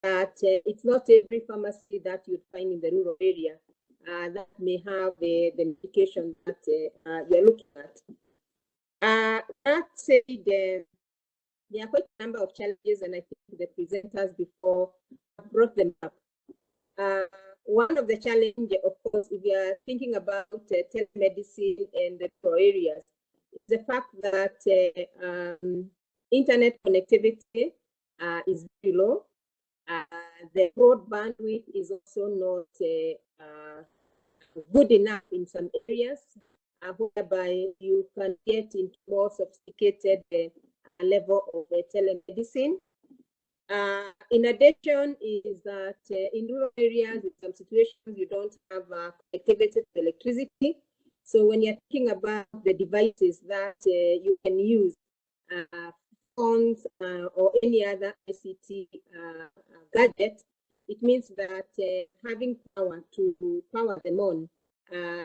that it's not every pharmacy that you'd find in the rural area that may have the medication that you're looking at. That said, there are quite a number of challenges, and I think the presenters before brought them up. One of the challenges, of course, if you are thinking about telemedicine and the rural areas, is the fact that internet connectivity is very low. The broad bandwidth is also not good enough in some areas, whereby you can get into more sophisticated level of telemedicine. In addition, is that in rural areas, in some situations, you don't have connectivity to electricity. So when you're thinking about the devices that you can use, phones or any other ICT gadget, it means that having power to power them on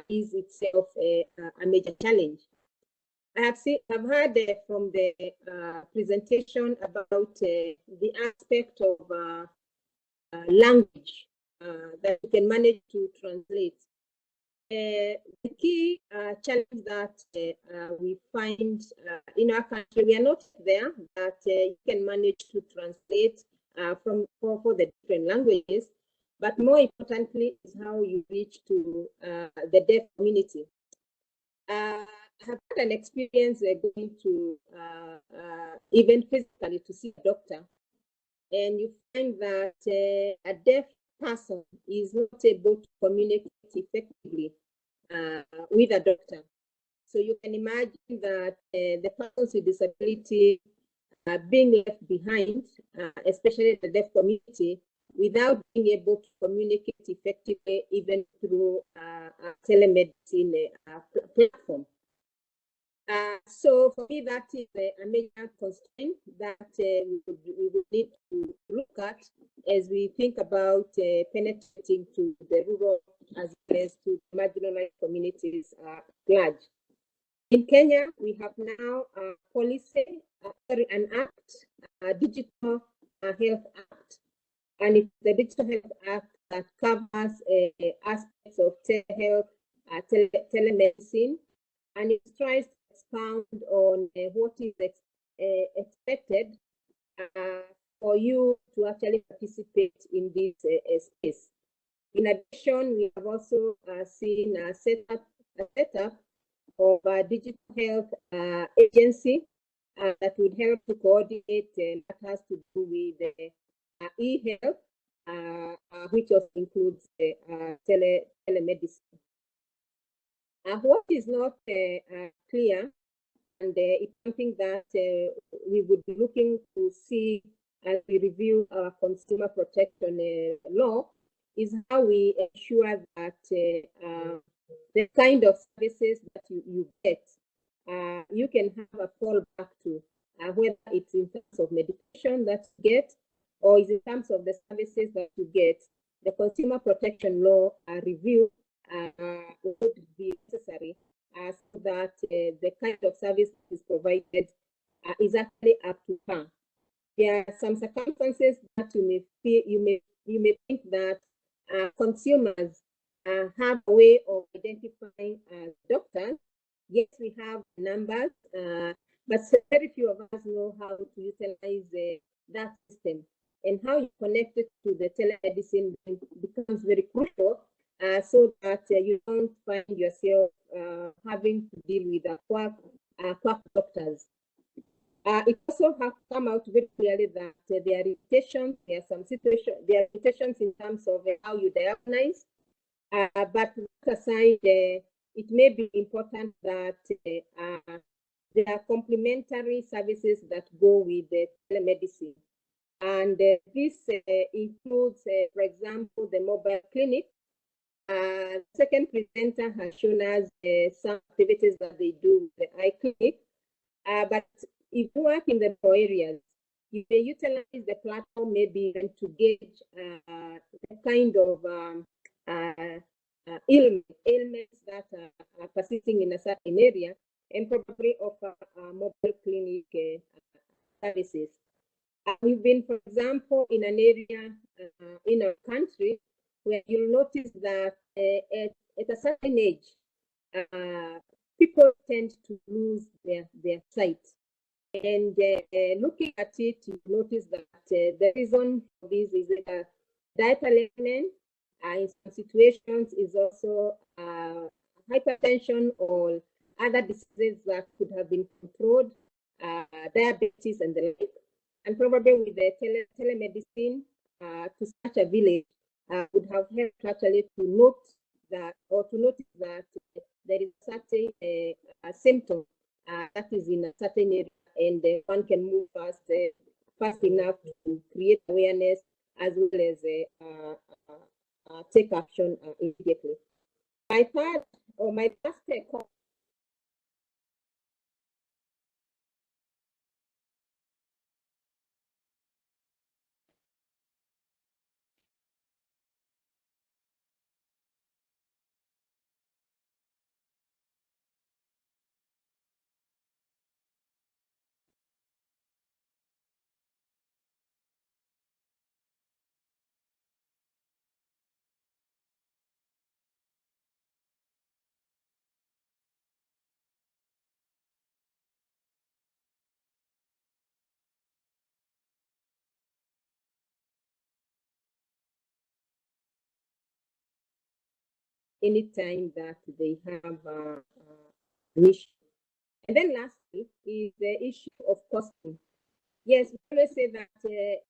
is itself a major challenge. I've heard from the presentation about the aspect of language that you can manage to translate. The key challenge that we find in our country, we are not there, that you can manage to translate for the different languages, but more importantly is how you reach to the deaf community. I have had an experience going to even physically to see a doctor, and you find that a deaf person is not able to communicate effectively with a doctor. So you can imagine that the persons with disability being left behind, especially the deaf community, without being able to communicate effectively even through a telemedicine platform. So for me, that is a major constraint that we would need to look at as we think about penetrating to the rural as well as to marginalized communities at large. In Kenya, we have now a policy, an act, a Digital Health Act, and it's the Digital Health Act that covers aspects of telehealth, telemedicine, and it tries to expound on what is expected for you to actually participate in this space. In addition, we have also seen a setup of a digital health agency that would help to coordinate what has to do with e-health, which also includes telemedicine. What is not clear, and it's something that we would be looking to see as we review our consumer protection law, is how we ensure that the kind of services that you get, you can have a fallback to, whether it's in terms of medication that you get, or is in terms of the services that you get. The consumer protection law review would be necessary so that the kind of service that is provided is actually up to par. There are some circumstances that you may think that consumers have a way of identifying doctors. Yes, we have numbers, but very few of us know how to utilize that system. And how you connect it to the telemedicine becomes very crucial, so that you don't find yourself having to deal with quack doctors. It also has come out very clearly that there are limitations. There are some situations. There are limitations in terms of how you diagnose. But aside, it may be important that there are complementary services that go with the telemedicine. And this includes, for example, the mobile clinic. Second presenter has shown us some activities that they do with the eye clinic. But if you work in the areas, you may utilize the platform maybe to gauge the kind of ailments that are persisting in a certain area, and probably offer mobile clinic services. We've been, for example, in an area in our country where you'll notice that at a certain age, people tend to lose their sight. And looking at it, you notice that the reason for this is that diaper labeling in some situations is also hypertension or other diseases that could have been controlled, diabetes and the like. And probably with the telemedicine to such a village would have helped actually to note that, or to notice that there is a certain symptom that is in a certain area, and one can move fast enough to create awareness as well as take action immediately. My third or my last call. Anytime that they have an issue. And then lastly is the issue of costing. Yes, we always say that it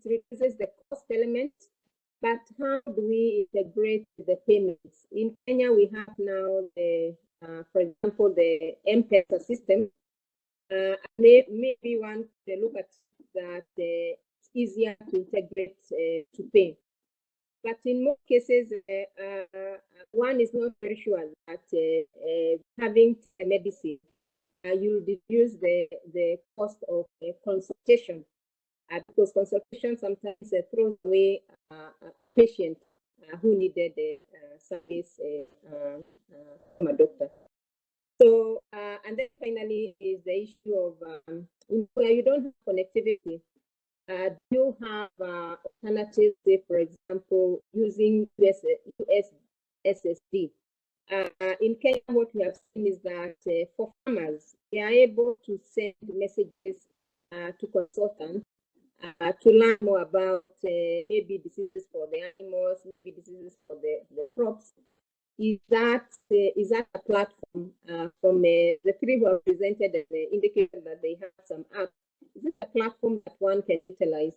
reduces the cost element, but how do we integrate the payments? In Kenya, we have now the, for example, the M-Pesa system. Maybe want to look at that it's easier to integrate to pay. But in most cases, one is not very sure that having medicine, you reduce the cost of consultation, because consultation sometimes throws away a patient who needed service from a doctor. So, and then finally is the issue of where you don't have connectivity. Do you have alternatives, say, for example, using US SSD? In Kenya, what we have seen is that for farmers, they are able to send messages to consultants to learn more about maybe diseases for the animals, maybe diseases for the crops. Is that a platform from the three who have presented and indicated that they have some apps? Is this a platform that one can utilize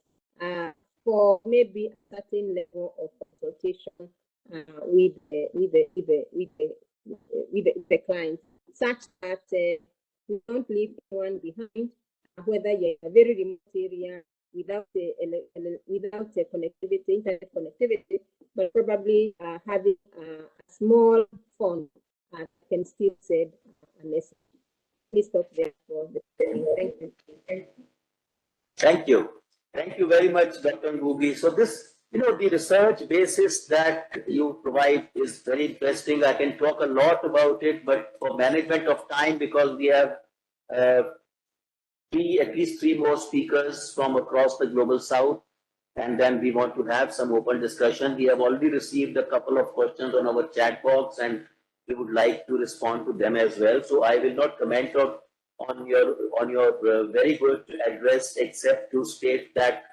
for maybe a certain level of consultation with the client, such that we don't leave anyone behind, whether you're in a very remote area without connectivity, internet connectivity, but probably having a small phone can still send a message. Please stop there for the thank you. Thank you. Thank you very much, Dr. Ngugi. So this, the research basis that you provide is very interesting. I can talk a lot about it, but for management of time, because we have at least three more speakers from across the global south, and then we want to have some open discussion. We have already received a couple of questions on our chat box, and we would like to respond to them as well. So I will not comment on your very good address, except to state that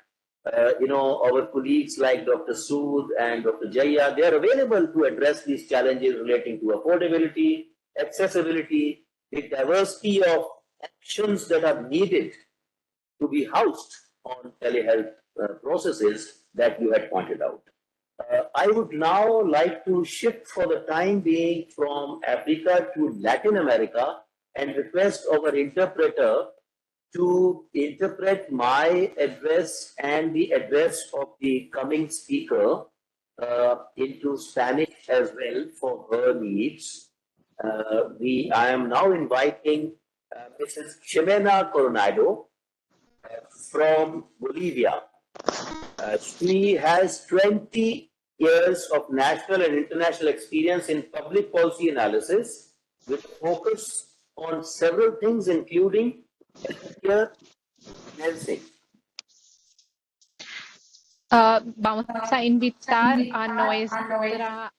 our colleagues like Dr. Sood and Dr. Jaya, they are available to address these challenges relating to affordability, accessibility, the diversity of actions that are needed to be housed on telehealth processes that you had pointed out. I would now like to shift for the time being from Africa to Latin America and request our interpreter to interpret my address and the address of the coming speaker into Spanish as well for her needs. I am now inviting Mrs. Ximena Coronado from Bolivia. She has 20 years of national and international experience in public policy analysis with focus on several things, including healthcare nursing. Vamos a invitar a nuestra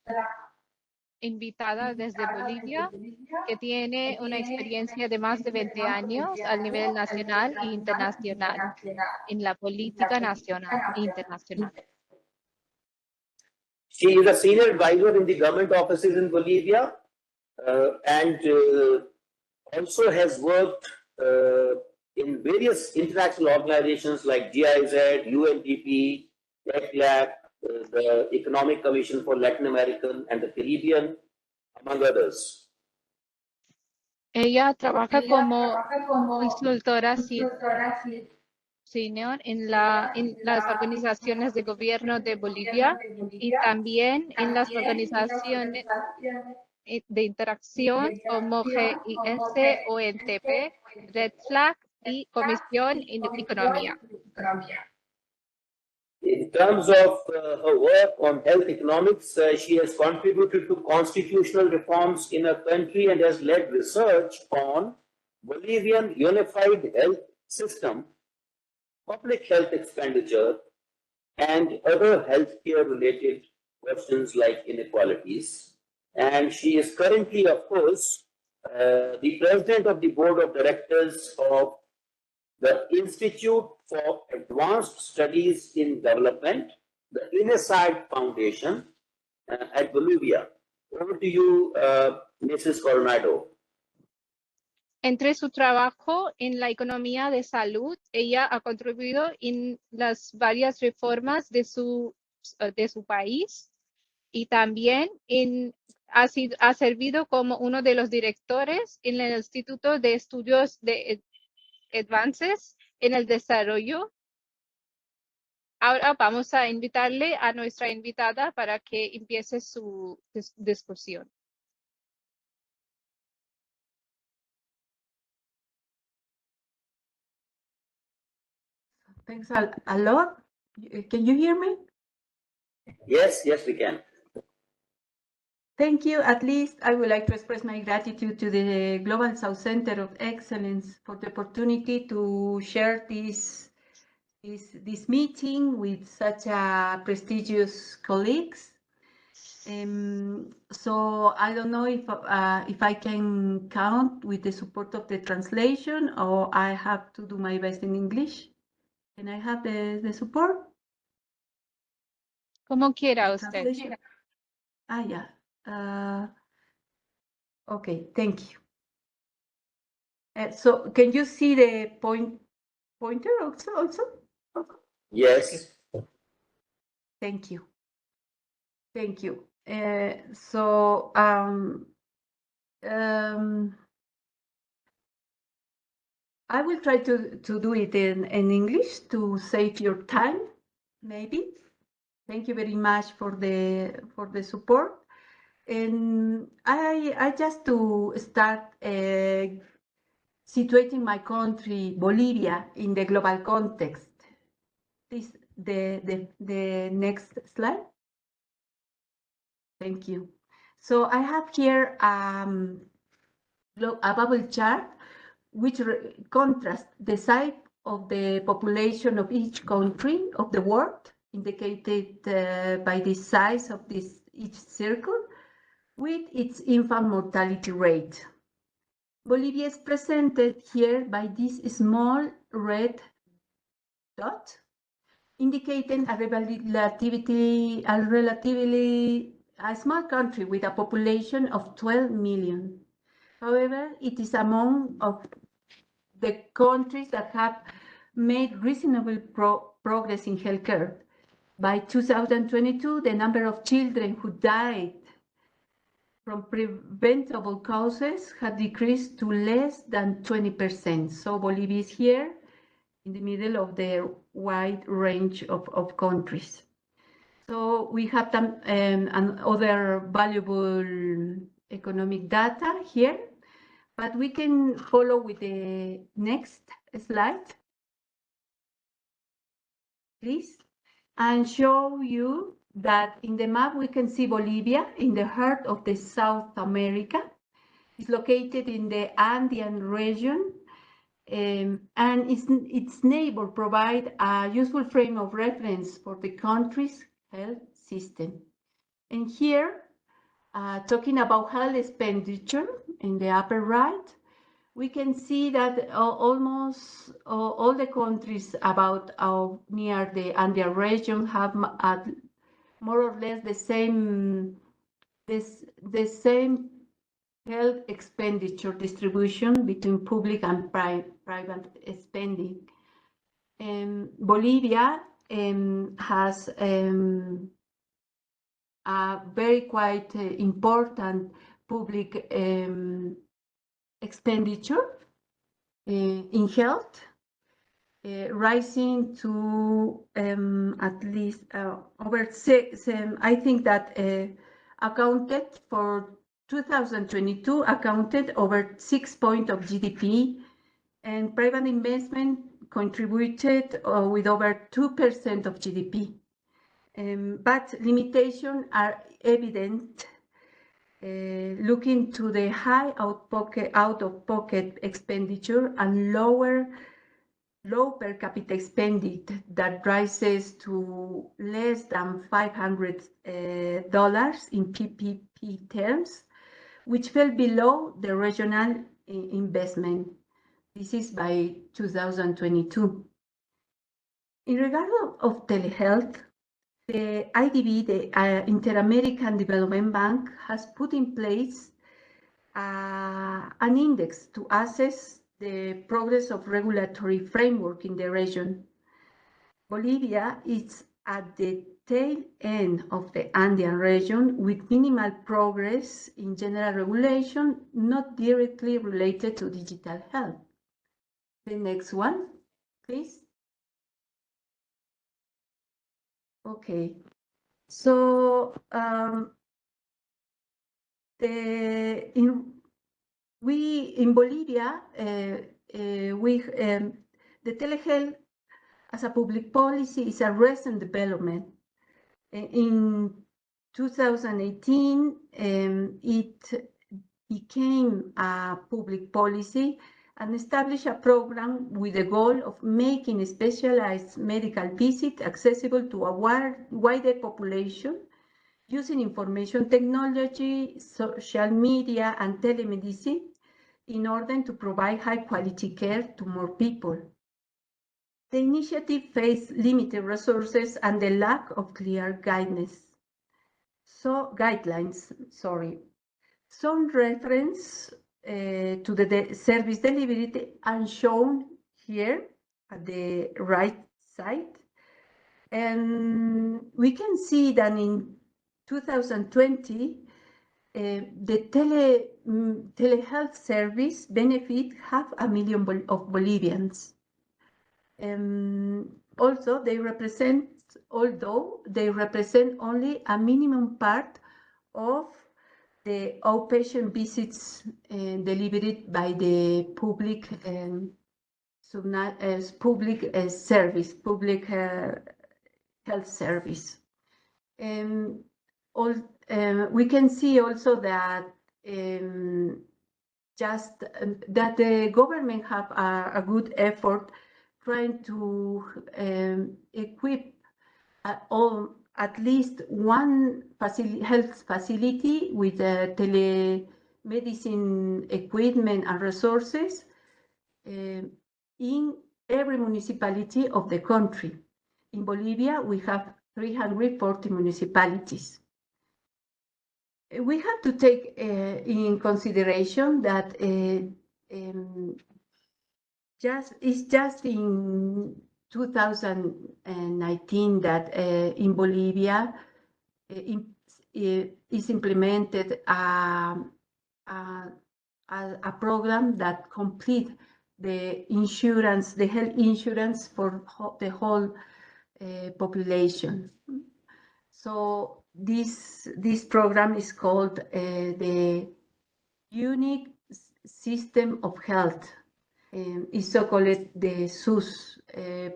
invitada desde Bolivia, que tiene una experiencia de más de 20 años al nivel nacional e internacional, en la política nacional e internacional. She is a senior advisor in the government offices in Bolivia and also has worked in various international organizations like GIZ, UNDP, TechLab, the Economic Commission for Latin American and the Caribbean, among others. Ella trabaja como consultora senior en las organizaciones de gobierno de Bolivia y también en las organizaciones de interacción como GIS, ONTP, Red Flag y Comisión en Economía. In terms of her work on health economics, she has contributed to constitutional reforms in her country and has led research on Bolivian unified health system, public health expenditure, and other healthcare related questions like inequalities. And she is currently, of course, the president of the board of directors of the Institute for Advanced Studies in Development, the INESAD Foundation at Bolivia. Over to you, Mrs. Coronado. Entre su trabajo en la economía de salud, ella ha contribuido en las varias reformas de su país y también ha servido como uno de los directores en el Instituto de Estudios de Advances en el Desarrollo. Ahora vamos a invitarle a nuestra invitada para que empiece su discusión. Thanks a lot. Can you hear me? Yes, we can. Thank you. At least I would like to express my gratitude to the Global South Center of Excellence for the opportunity to share this this meeting with such prestigious colleagues. So I don't know if I can count with the support of the translation, or I have to do my best in English. Can I have the support? Como quiera The usted. translation? Yeah. Okay, thank you. So can you see the pointer also? Yes. Thank you. Thank you. So I will try to do it in English to save your time, maybe. Thank you very much for the support. And I just to start situating my country, Bolivia, in the global context. Please, the next slide. Thank you. So I have here a bubble chart which contrasts the size of the population of each country of the world, indicated by the size of each circle, with its infant mortality rate. Bolivia is presented here by this small red dot, indicating a relatively small country with a population of 12 million. However, it is among of the countries that have made reasonable progress in healthcare. By 2022, the number of children who died from preventable causes had decreased to less than 20%. So Bolivia is here in the middle of the wide range of countries. So we have some other valuable economic data here, but we can follow with the next slide, please, and show you that in the map we can see Bolivia in the heart of the South America. It's located in the Andean region, and its neighbor provide a useful frame of reference for the country's health system. And here, talking about health expenditure in the upper right, we can see that almost all the countries about near the Andean region have more or less the same health expenditure distribution between public and private spending. Bolivia has a very quite important public expenditure in health, rising to at least over 6, I think that accounted for 2022 accounted over 6 points of GDP, and private investment contributed with over 2% of GDP. But limitations are evident looking to the high out-of-pocket expenditure and low per capita expenditure that rises to less than $500 in PPP terms, which fell below the regional investment. This is by 2022. In regard of telehealth, the IDB, the Inter-American Development Bank, has put in place an index to assess the progress of regulatory framework in the region. Bolivia is at the tail end of the Andean region with minimal progress in general regulation, not directly related to digital health. The next one, please. Okay, so in Bolivia, the telehealth as a public policy is a recent development. In 2018, it became a public policy and establish a program with the goal of making specialized medical visits accessible to a wider population using information technology, social media, and telemedicine in order to provide high-quality care to more people. The initiative faced limited resources and the lack of clear guidelines. Some reference to the service delivery are shown here at the right side. And we can see that in 2020, the telehealth service benefit 500,000 of Bolivians. Also, although they represent only a minimum part of the outpatient visits delivered by the public health service. We can see also that that the government have a good effort trying to equip at least one health facility with telemedicine equipment and resources in every municipality of the country. In Bolivia, we have 340 municipalities. We have to take in consideration that it's just in 2019 that in Bolivia is implemented a program that complete the health insurance for the whole population. So this program is called the Unique System of Health. It's so-called the SUS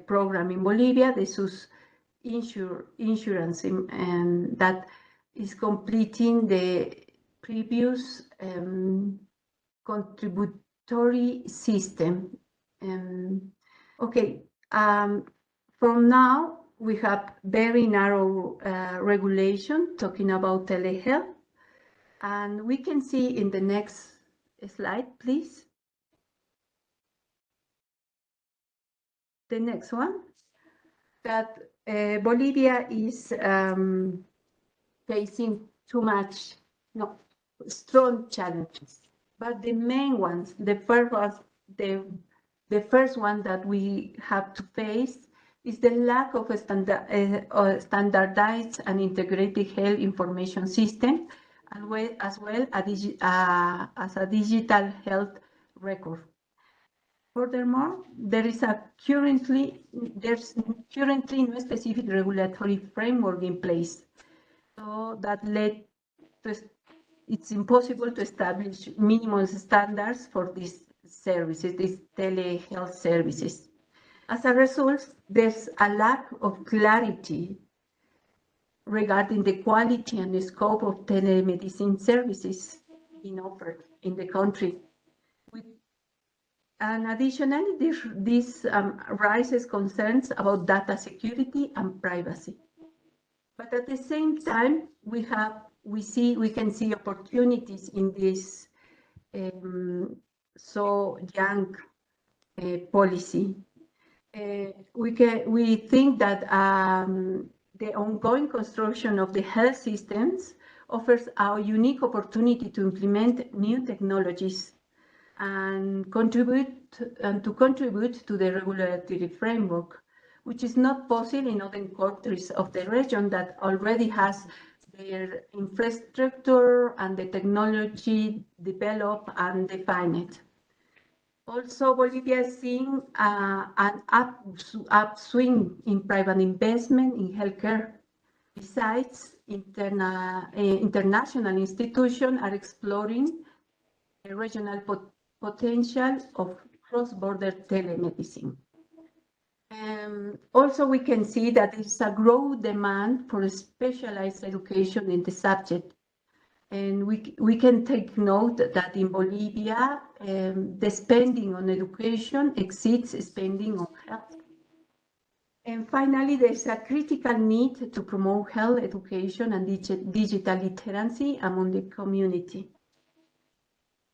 program in Bolivia, the SUS insurance, and that is completing the previous contributory system. Okay, from now we have very narrow regulation talking about telehealth, and we can see in the next slide, please. The next one, that Bolivia is facing strong challenges. But the main ones, the first one that we have to face is the lack of a standardized and integrated health information system, as well as a digital health record. Furthermore, there's currently no specific regulatory framework in place, so that led to it's impossible to establish minimum standards for these services, these telehealth services. As a result, there's a lack of clarity regarding the quality and the scope of telemedicine services being offered in the country. And additionally, this raises concerns about data security and privacy. But at the same time, we can see opportunities in this so young policy. We think that the ongoing construction of the health systems offers a unique opportunity to implement new technologies and contribute to the regulatory framework, which is not possible in other countries of the region that already has their infrastructure and the technology developed and defined. Also, Bolivia is seeing an upswing in private investment in healthcare. Besides, international institutions are exploring the regional potential of cross-border telemedicine. Also, we can see that there is a growing demand for specialized education in the subject. And we can take note that in Bolivia, the spending on education exceeds spending on health. And finally, there's a critical need to promote health education and digital literacy among the community.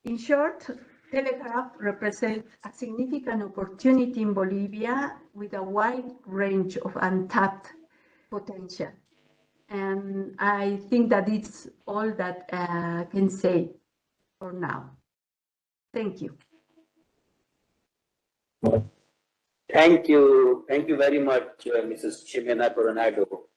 In short, telehealth represents a significant opportunity in Bolivia with a wide range of untapped potential. And I think that it's all that I can say for now. Thank you. Thank you. Thank you very much, Mrs. Ximena Coronado.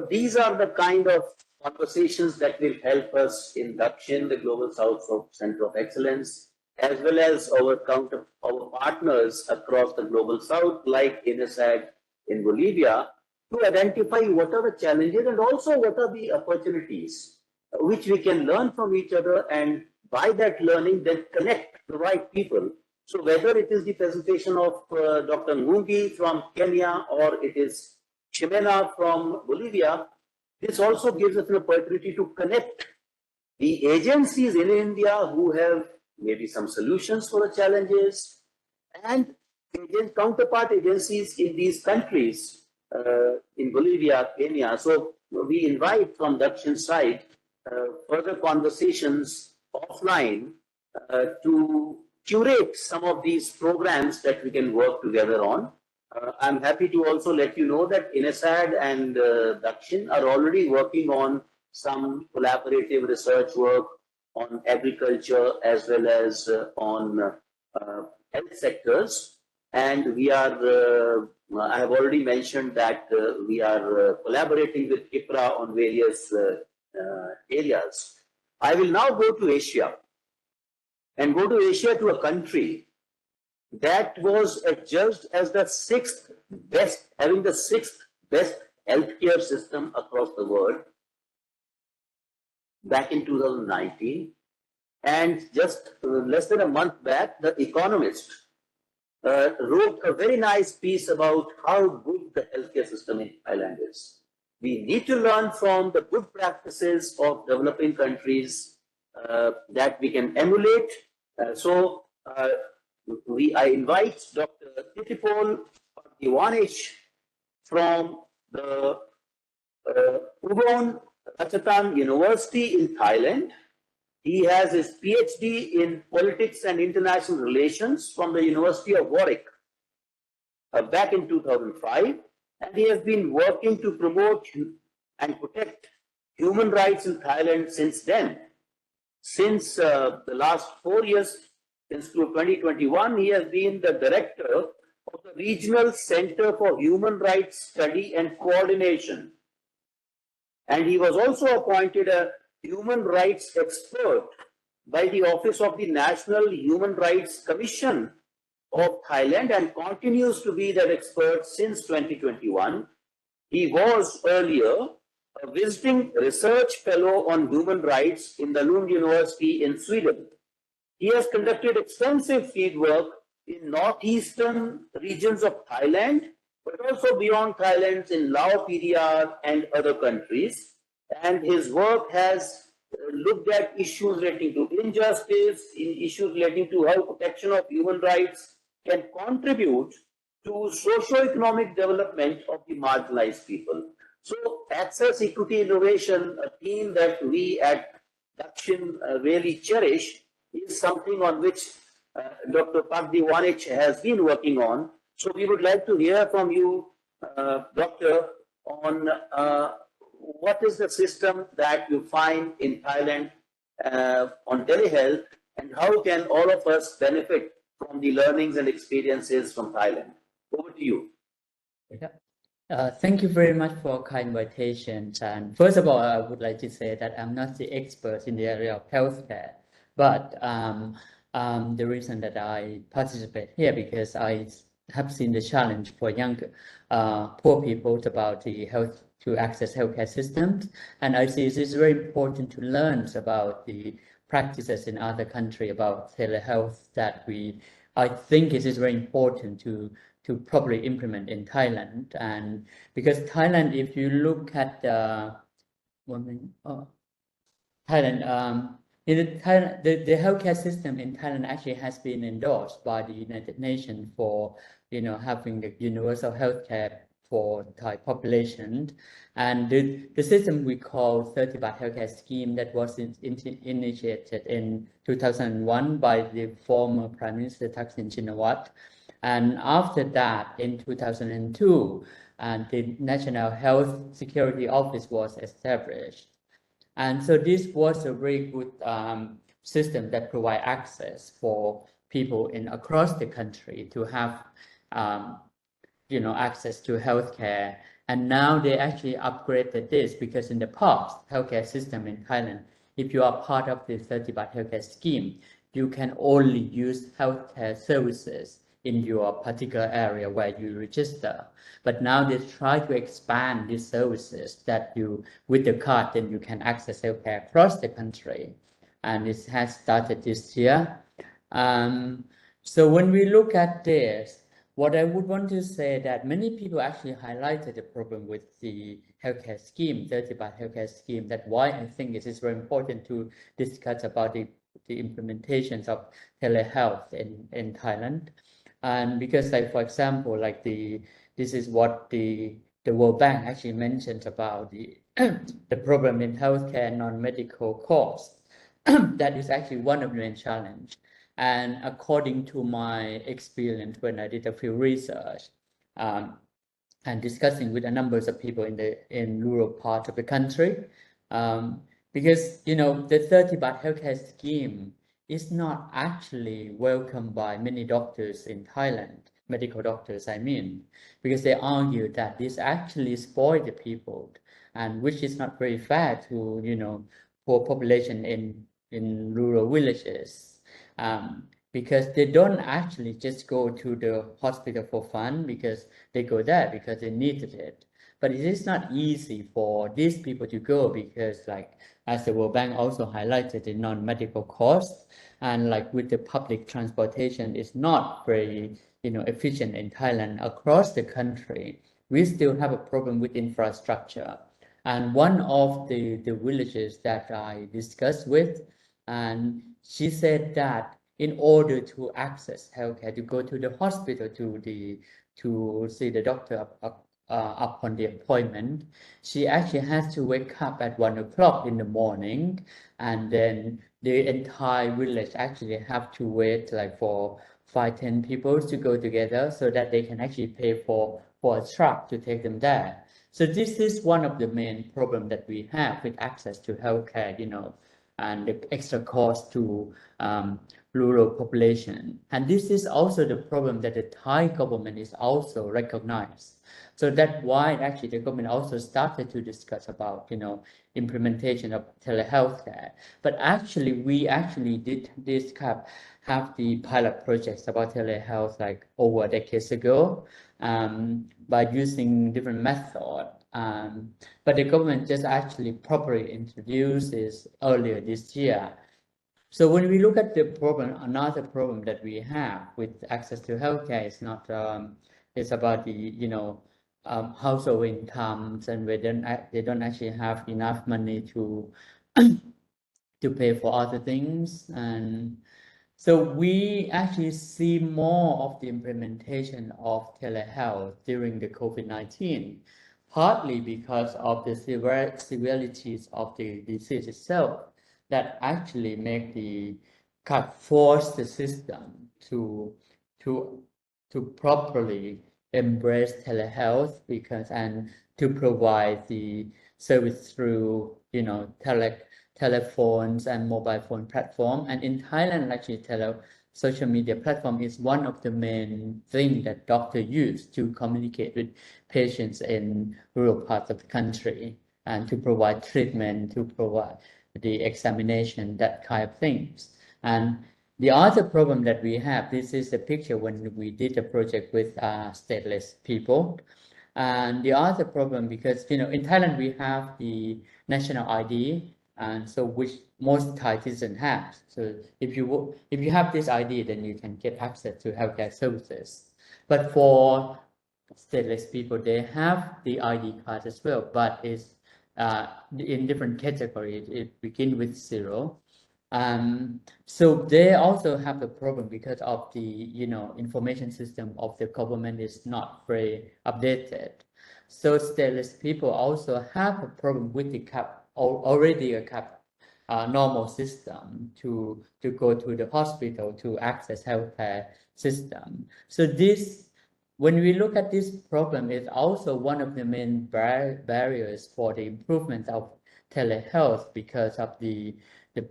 These are the kind of conversations that will help us in DAKSHIN, the Global South Center of Excellence, as well as our partners across the Global South, like INESAD in Bolivia, to identify what are the challenges and also what are the opportunities which we can learn from each other, and by that learning then connect the right people. So whether it is the presentation of Dr. Ngungi from Kenya or it is Ximena from Bolivia, this also gives us an opportunity to connect the agencies in India who have maybe some solutions for the challenges, and Indian counterpart agencies in these countries, in Bolivia, Kenya. So we invite from DAKSHIN side further conversations offline to curate some of these programs that we can work together on. I'm happy to also let you know that INESAD and DAKSHIN are already working on some collaborative research work on agriculture as well as on health sectors. And we are, I have already mentioned that we are collaborating with IPRA on various areas. I will now go to Asia, and go to Asia to a country that was adjudged as the 6th best, having the 6th best healthcare system across the world back in 2019. And just less than a month back, The Economist wrote a very nice piece about how good the healthcare system in Thailand is. We need to learn from the good practices of developing countries that we can emulate. I invite Dr. Titipol Diwanich from the Ubon Ratchatham University in Thailand. He has his PhD in Politics and International Relations from the University of Warwick back in 2005. And he has been working to promote and protect human rights in Thailand since then. Since the last 4 years, since 2021, he has been the director of the Regional Center for Human Rights Study and Coordination. And he was also appointed a human rights expert by the Office of the National Human Rights Commission of Thailand and continues to be that expert since 2021. He was earlier a visiting research fellow on human rights in the Lund University in Sweden. He has conducted extensive fieldwork in northeastern regions of Thailand, but also beyond Thailand in Laos, PDR, and other countries. And his work has looked at issues relating to injustice, issues relating to how protection of human rights can contribute to socio-economic development of the marginalized people. So access, equity, innovation, a theme that we at DAKSHIN really cherish, is something on which Dr. Pak Diwanich has been working on. So we would like to hear from you, Doctor, on what is the system that you find in Thailand on telehealth, and how can all of us benefit from the learnings and experiences from Thailand? Over to you. Yeah. Thank you very much for kind invitation. And first of all, I would like to say that I'm not the expert in the area of healthcare, but the reason that I participate here because I have seen the challenge for young poor people about the health to access healthcare systems, and I see it is very important to learn about the practices in other countries about telehealth that I think it is very important to properly implement in Thailand. And because Thailand, if you look at Thailand, In Thailand, the healthcare system in Thailand actually has been endorsed by the United Nations for, having the universal healthcare for Thai population. And the system we call 30 Baht healthcare scheme that was initiated in 2001 by the former Prime Minister Thaksin Shinawatra. And after that, in 2002, the National Health Security Office was established. And so this was a very good system that provide access for people across the country to have, access to healthcare. And now they actually upgraded this because in the past, healthcare system in Thailand, if you are part of the 30 Baht healthcare scheme, you can only use healthcare services in your particular area where you register. But now they try to expand these services that with the card, then you can access healthcare across the country. And it has started this year. So when we look at this, what I would want to say that many people actually highlighted the problem with the healthcare scheme, 30 Baht healthcare scheme. That's why I think it is very important to discuss about the implementations of telehealth in Thailand. And because, like, for example, like this is what the World Bank actually mentions about the the problem in healthcare non-medical costs. That is actually one of the main challenges. And according to my experience when I did a few research and discussing with a number of people in rural part of the country, because the 30 Baht healthcare scheme is not actually welcomed by many doctors in Thailand, medical doctors I mean, because they argue that this actually spoils the people, and which is not very fair to poor population in rural villages. Because they don't actually just go to the hospital for fun, because they go there because they needed it. But it is not easy for these people to go because, like, as the World Bank also highlighted, the non-medical costs, and like with the public transportation is not very efficient in Thailand. Across the country, we still have a problem with infrastructure. And one of the villages that I discussed with, and she said that in order to access healthcare, to go to the hospital to see the doctor upon the appointment, she actually has to wake up at 1 o'clock in the morning, and then the entire village actually have to wait like for 5-10 people to go together so that they can actually pay for a truck to take them there. So this is one of the main problems that we have with access to healthcare, and the extra cost to rural population. And this is also the problem that the Thai government is also recognized. So that's why actually the government also started to discuss about, implementation of telehealth care. But actually, we actually did have the pilot projects about telehealth like over decades ago by using different methods. But the government just actually properly introduced this earlier this year. So when we look at the problem, another problem that we have with access to healthcare is not it's about the household incomes, and they don't actually have enough money to to pay for other things. And so we actually see more of the implementation of telehealth during the COVID-19, partly because of the severities of the disease itself, that actually make force the system to properly embrace telehealth and to provide the service through telephones and mobile phone platform. And in Thailand, actually, social media platform is one of the main things that doctors use to communicate with patients in rural parts of the country and to provide treatment, to provide the examination, that kind of things. And the other problem that we have, this is a picture when we did a project with stateless people. And the other problem, because in Thailand we have the national ID, and so which most Thai citizens have. So if you have this ID, then you can get access to healthcare services. But for stateless people, they have the ID card as well, but it's in different categories. It begins with 0. So they also have a problem because of the information system of the government is not very updated. So stateless people also have a problem with the already a normal system to go to the hospital to access healthcare system. So this, when we look at this problem, is also one of the main barriers for the improvement of telehealth because of the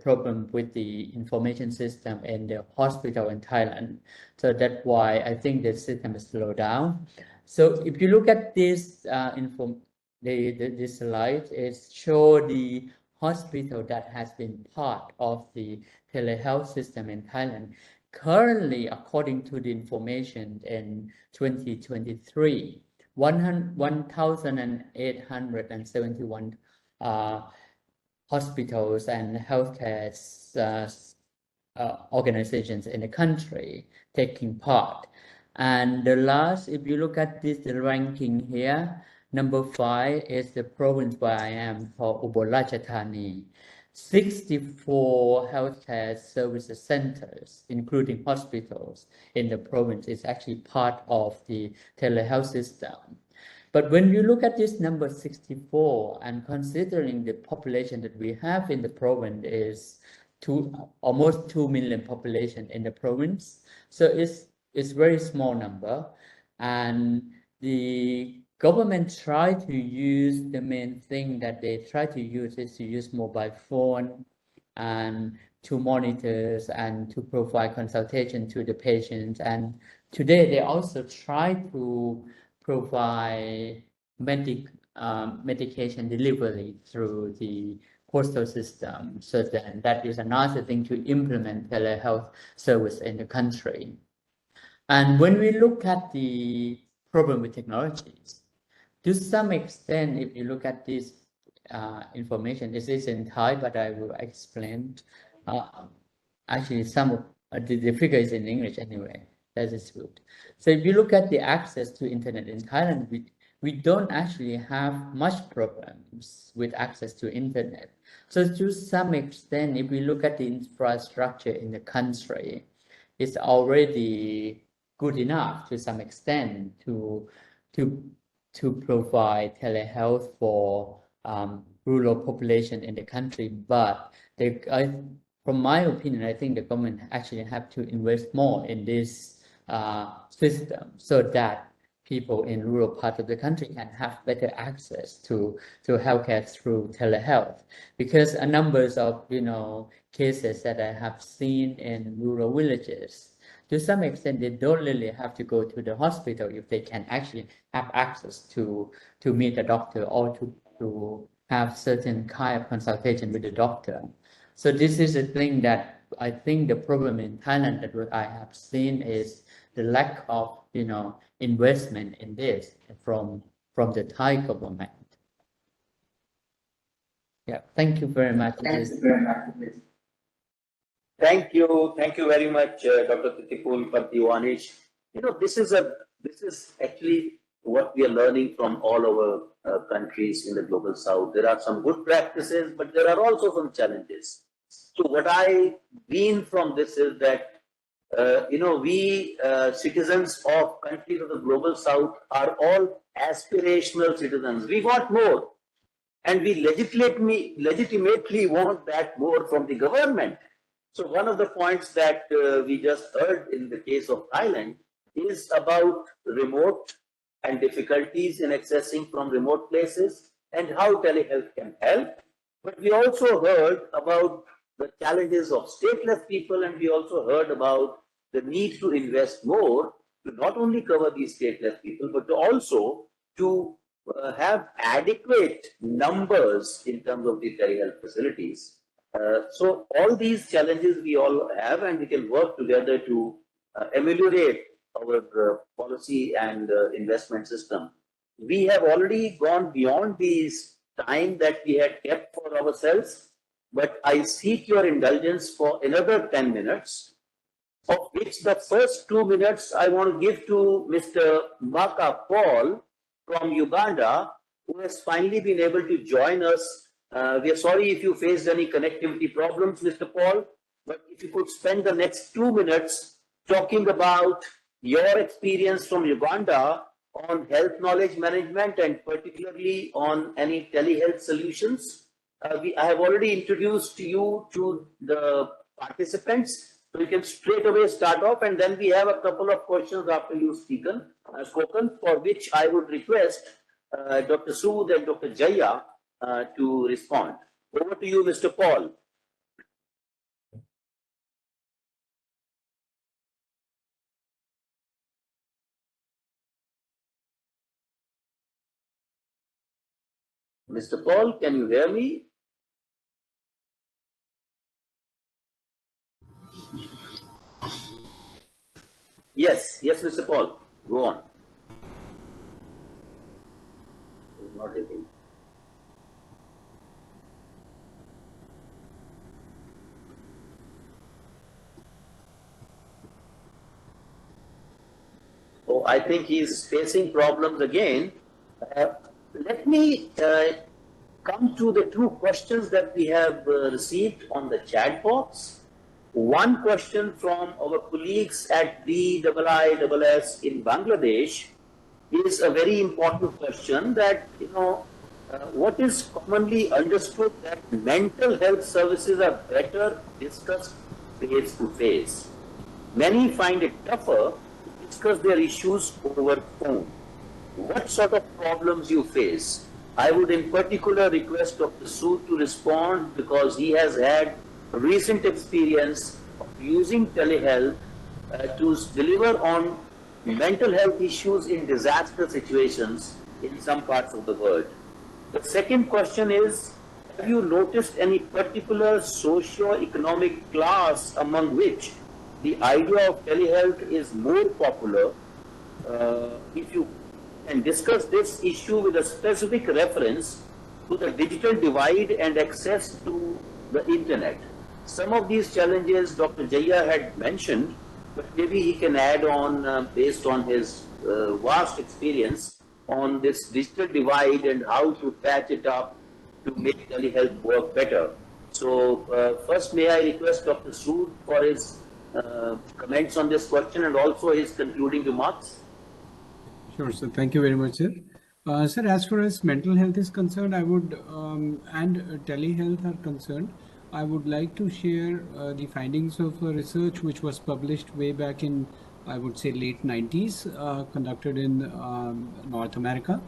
problem with the information system in the hospital in Thailand. So that's why I think the system is slowed down. So if you look at this this slide, it shows the hospital that has been part of the telehealth system in Thailand. Currently, according to the information in 2023, 1,871 hospitals and healthcare organizations in the country taking part. And the last, if you look at this ranking here, number 5 is the province where I am, called Ubon Ratchathani. 64 healthcare services centers, including hospitals in the province, is actually part of the telehealth system. But when you look at this number 64, and considering the population that we have in the province is almost 2 million population in the province, so it's very small number, and the government try to use the main thing that they try to use is to use mobile phone and to monitor and to provide consultation to the patients. And today they also try to provide medication delivery through the postal system. So then that is another thing to implement telehealth service in the country. And when we look at the problem with technologies, to some extent, if you look at this information, this is in Thai, but I will explain. Actually, some of the figure is in English anyway. That is good. So if you look at the access to internet in Thailand, we don't actually have much problems with access to internet. So to some extent, if we look at the infrastructure in the country, it's already good enough to some extent to provide telehealth for rural population in the country. But from my opinion, I think the government actually have to invest more in this system so that people in rural parts of the country can have better access to healthcare through telehealth. Because a numbers of cases that I have seen in rural villages, to some extent, they don't really have to go to the hospital if they can actually have access to meet a doctor or to have certain kind of consultation with the doctor. So this is a thing that I think the problem in Thailand that what I have seen is the lack of investment in this from the Thai government. Yeah, thank you very much. Thank you very much, Dr. Titipul Patiwanish. This is actually what we are learning from all our countries in the global south. There are some good practices, but there are also some challenges. So what I glean from this is that we citizens of countries of the global south are all aspirational citizens. We want more, and we legitimately want that more from the government. So one of the points that we just heard in the case of Thailand is about remote and difficulties in accessing from remote places and how telehealth can help. But we also heard about the challenges of stateless people, and we also heard about the need to invest more to not only cover these stateless people, but also to have adequate numbers in terms of the telehealth facilities. So all these challenges we all have, and we can work together to ameliorate our policy and investment system. We have already gone beyond this time that we had kept for ourselves, but I seek your indulgence for another 10 minutes, of which the first 2 minutes I want to give to Mr. Maka Paul from Uganda, who has finally been able to join us. We are sorry if you faced any connectivity problems, Mr. Paul, but if you could spend the next 2 minutes talking about your experience from Uganda on health knowledge management and particularly on any telehealth solutions. I have already introduced you to the participants, so you can straight away start off, and then we have a couple of questions after you've spoken, for which I would request Dr. Sood and Dr. Jaya to respond. Over to you, Mr. Paul. Mr. Paul, can you hear me? Yes, Mr. Paul, go on. He's not able. Oh, I think he's facing problems again. Let me come to the two questions that we have received on the chat box. One question from our colleagues at BIISS in Bangladesh is a very important question that, what is commonly understood that mental health services are better discussed face to face. Many find it tougher to discuss their issues over phone. What sort of problems you face? I would in particular request Dr. Sood to respond because he has had recent experience of using telehealth to deliver on mental health issues in disaster situations in some parts of the world. The second question is, have you noticed any particular socio-economic class among which the idea of telehealth is more popular? If you can discuss this issue with a specific reference to the digital divide and access to the internet. Some of these challenges Dr. Jaya had mentioned, but maybe he can add on based on his vast experience on this digital divide and how to patch it up to make telehealth work better. So first may I request Dr. Sood for his comments on this question and also his concluding remarks. Sure, sir. Thank you very much, sir. Sir, as far as mental health is concerned, I would, and telehealth are concerned, I would like to share the findings of a research which was published way back in, I would say, late 90s, conducted in North America.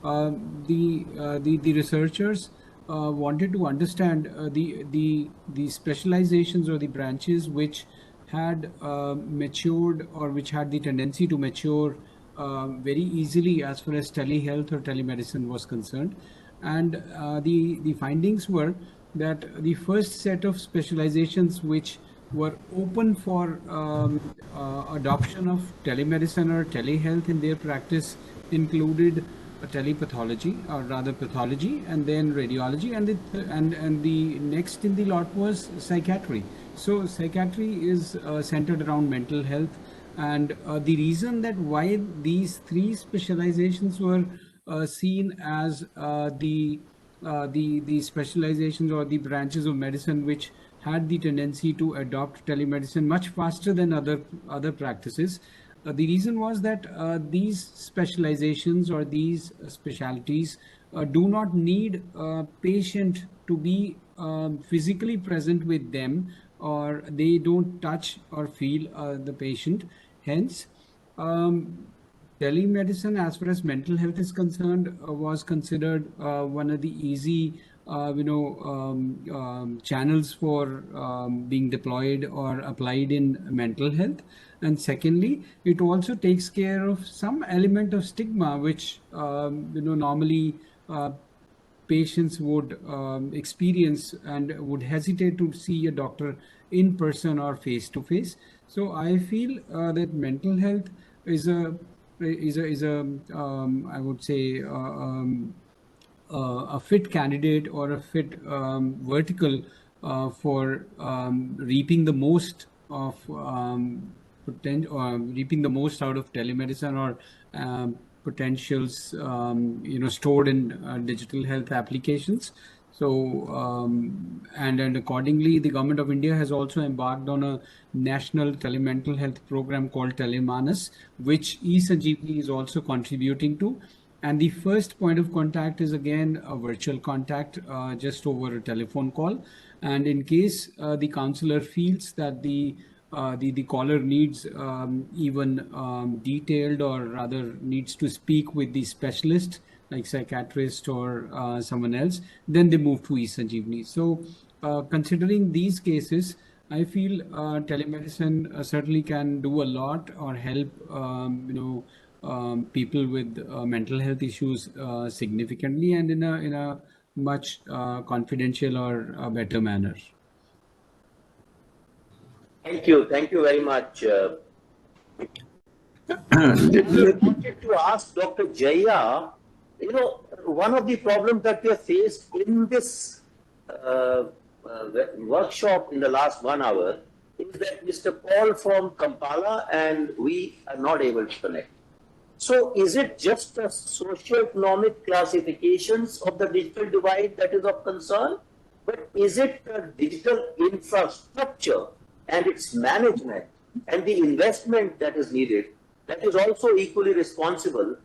The researchers wanted to understand the specializations or the branches which had matured or which had the tendency to mature very easily as far as telehealth or telemedicine was concerned. And the findings were that the first set of specializations which were open for adoption of telemedicine or telehealth in their practice included telepathology, or rather pathology, and then radiology, and the next in the lot was psychiatry. So psychiatry is centered around mental health. And the reason that why these three specializations were seen as the specializations or the branches of medicine which had the tendency to adopt telemedicine much faster than other practices. The reason was that these specializations or these specialties do not need a patient to be physically present with them, or they don't touch or feel the patient. Hence, telemedicine, as far as mental health is concerned, was considered one of the easy, channels for being deployed or applied in mental health. And secondly, it also takes care of some element of stigma, which normally patients would experience and would hesitate to see a doctor in person or face to face. So I feel that mental health is a I would say a fit candidate or a fit vertical for reaping the most of reaping the most out of telemedicine or potentials stored in digital health applications. So, and accordingly, the government of India has also embarked on a national telemental health program called Telemanas, which eSanjeevani is also contributing to. And the first point of contact is again a virtual contact, just over a telephone call. And in case the counselor feels that the caller needs even detailed, or rather needs to speak with the specialist like psychiatrist or someone else, then they move to eSanjeevani. So considering these cases, I feel telemedicine certainly can do a lot or help people with mental health issues significantly and in a much confidential or better manner. Thank you very much. I wanted to ask Dr. Jaya, one of the problems that we have faced in this workshop in the last 1 hour is that Mr. Paul from Kampala and we are not able to connect. So is it just the socioeconomic classifications of the digital divide that is of concern? But is it the digital infrastructure and its management and the investment that is needed that is also equally responsible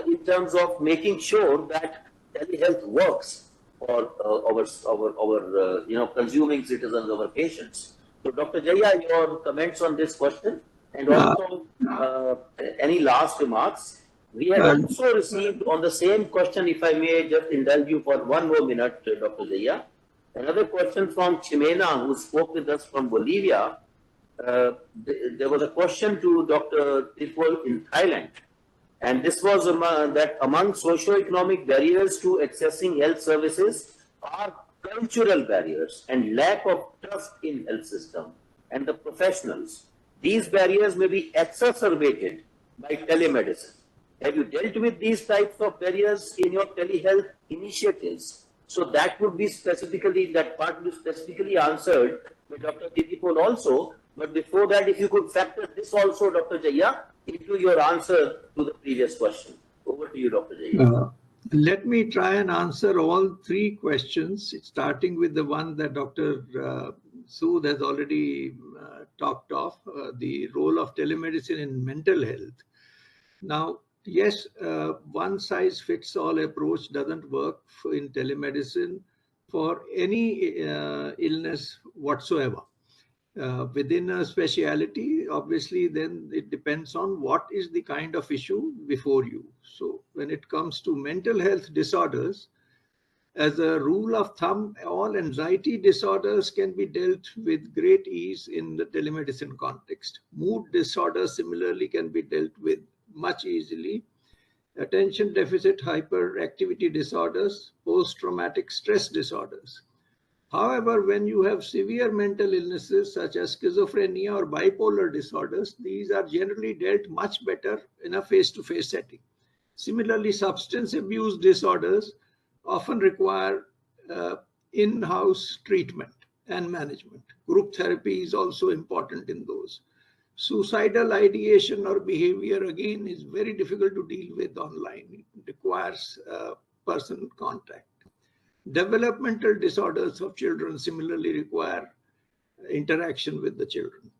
in terms of making sure that telehealth works for our consuming citizens, our patients? So Dr. Jaya, your comments on this question, and also any last remarks? We have also received on the same question, if I may just indulge you for 1 more minute, Dr. Jaya, another question from Chimena, who spoke with us from Bolivia. There was a question to Dr. Tripol in Thailand, and this was that among socio-economic barriers to accessing health services are cultural barriers and lack of trust in health system and the professionals. These barriers may be exacerbated by telemedicine. Have you dealt with these types of barriers in your telehealth initiatives? So that would be specifically, that part would be specifically answered by Dr. Titipol also. But before that, if you could factor this also, Dr. Jaya, into your answer to the previous question. Over to you, Dr. Jaya. Let me try and answer all 3 questions, starting with the one that Dr. Sood has already talked of, the role of telemedicine in mental health. Now, yes, one size fits all approach doesn't work in telemedicine for any illness whatsoever. Within a speciality, obviously, then it depends on what is the kind of issue before you. So when it comes to mental health disorders, as a rule of thumb, all anxiety disorders can be dealt with great ease in the telemedicine context. Mood disorders similarly can be dealt with much easily. Attention deficit hyperactivity disorders, post-traumatic stress disorders. However, when you have severe mental illnesses such as schizophrenia or bipolar disorders, these are generally dealt much better in a face-to-face setting. Similarly, substance abuse disorders often require in-house treatment and management. Group therapy is also important in those. Suicidal ideation or behavior, again, is very difficult to deal with online. It requires personal contact. Developmental disorders of children similarly require interaction with the children.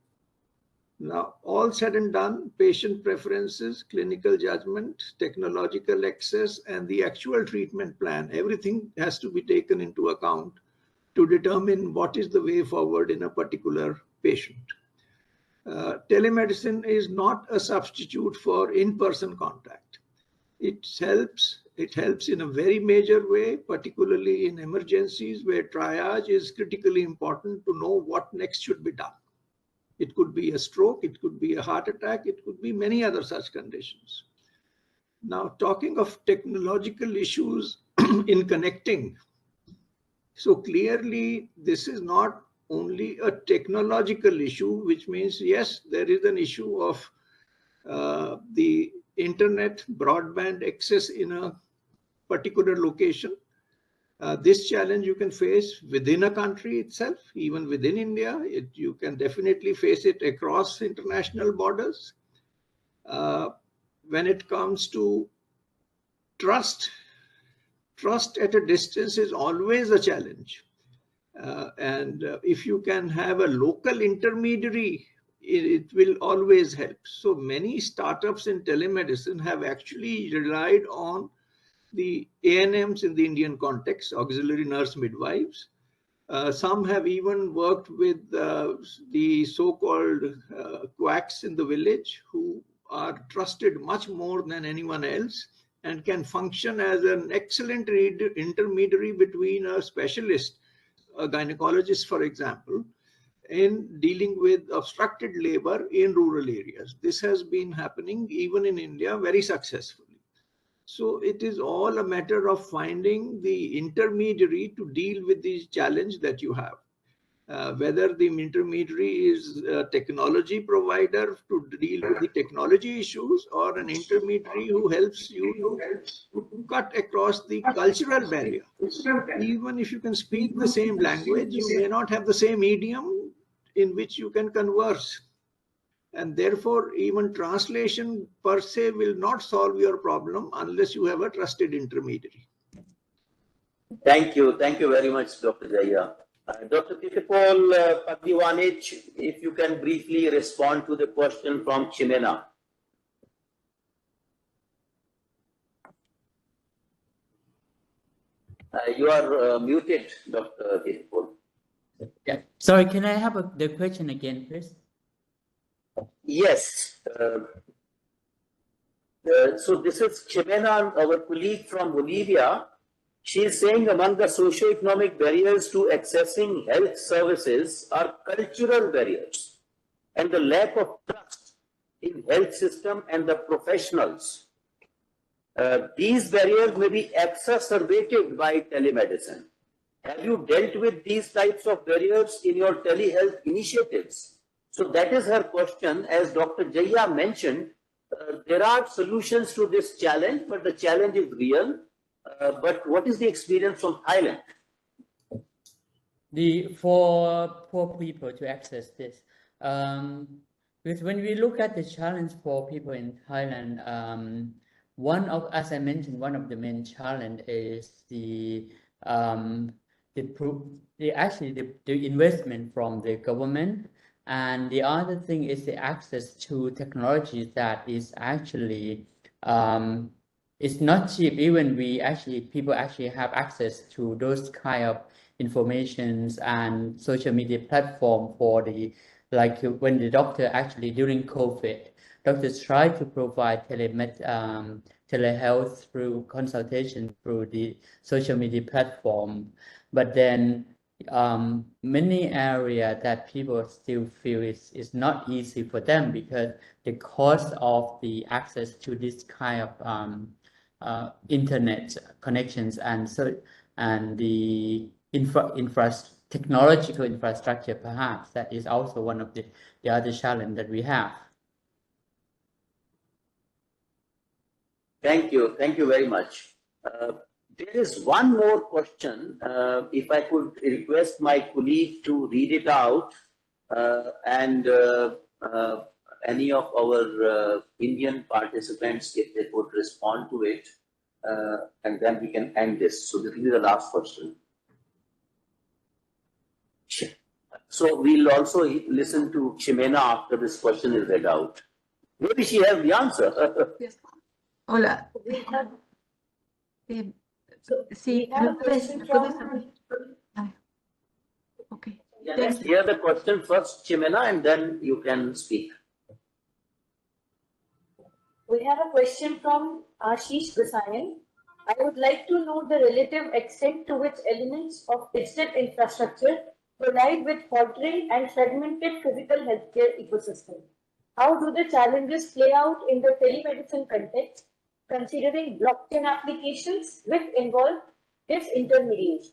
Now, all said and done, patient preferences, clinical judgment, technological access, and the actual treatment plan, everything has to be taken into account to determine what is the way forward in a particular patient. Telemedicine is not a substitute for in-person contact. It helps in a very major way, particularly in emergencies where triage is critically important to know what next should be done. It could be a stroke, it could be a heart attack, it could be many other such conditions. Now, talking of technological issues in connecting, so clearly this is not only a technological issue, which means, yes, there is an issue of the internet broadband access in a particular location. This challenge you can face within a country itself, even within India. You can definitely face it across international borders. When it comes to trust trust at a distance is always a challenge. If you can have a local intermediary, it will always help. So many startups in telemedicine have actually relied on the ANMs in the Indian context, auxiliary nurse midwives. Some have even worked with the so-called quacks in the village, who are trusted much more than anyone else and can function as an excellent intermediary between a specialist, a gynecologist, for example, in dealing with obstructed labor in rural areas. This has been happening even in India very successfully. So it is all a matter of finding the intermediary to deal with the challenge that you have. Whether the intermediary is a technology provider to deal with the technology issues, or an intermediary who helps you to cut across the cultural barrier. Even if you can speak the same language, you may not have the same idiom in which you can converse. And therefore, even translation per se will not solve your problem unless you have a trusted intermediary. Thank you. Thank you very much, Dr. Jaya. Dr. Titipol Pagdiwanich, if you can briefly respond to the question from Chimena. You are muted, Dr. Titipol. Yeah. Sorry, can I have the question again, please? Yes. So this is Chimena, our colleague from Bolivia. She is saying among the socio-economic barriers to accessing health services are cultural barriers and the lack of trust in health system and the professionals. These barriers may be exacerbated by telemedicine. Have you dealt with these types of barriers in your telehealth initiatives? So that is her question. As Dr. Jaya mentioned, there are solutions to this challenge, but the challenge is real. But what is the experience from Thailand? For poor people to access this, because when we look at the challenge for people in Thailand, as I mentioned, one of the main challenge is the investment from the government, and the other thing is the access to technologies that is actually it's not cheap. Even people actually have access to those kind of informations and social media platform for when the doctor actually during COVID, doctors try to provide telehealth through consultation through the social media platform, but then many areas that people still feel is not easy for them because the cost of the access to this kind of internet connections and the technological infrastructure, perhaps that is also one of the other challenge that we have. Thank you very much. There is one more question. If I could request my colleague to read it out, and any of our Indian participants, if they could respond to it, and then we can end this. So this will be the last question. So we'll also listen to Chimena after this question is read out. Maybe she has the answer. Yes. Hola. Sí, okay. Yeah, let's hear the question first, Chimena, and then you can speak. We have a question from Ashish Gasayan. I would like to know the relative extent to which elements of digital infrastructure collide with faltering and fragmented physical healthcare ecosystem. How do the challenges play out in the telemedicine context, considering blockchain applications which involve disintermediation?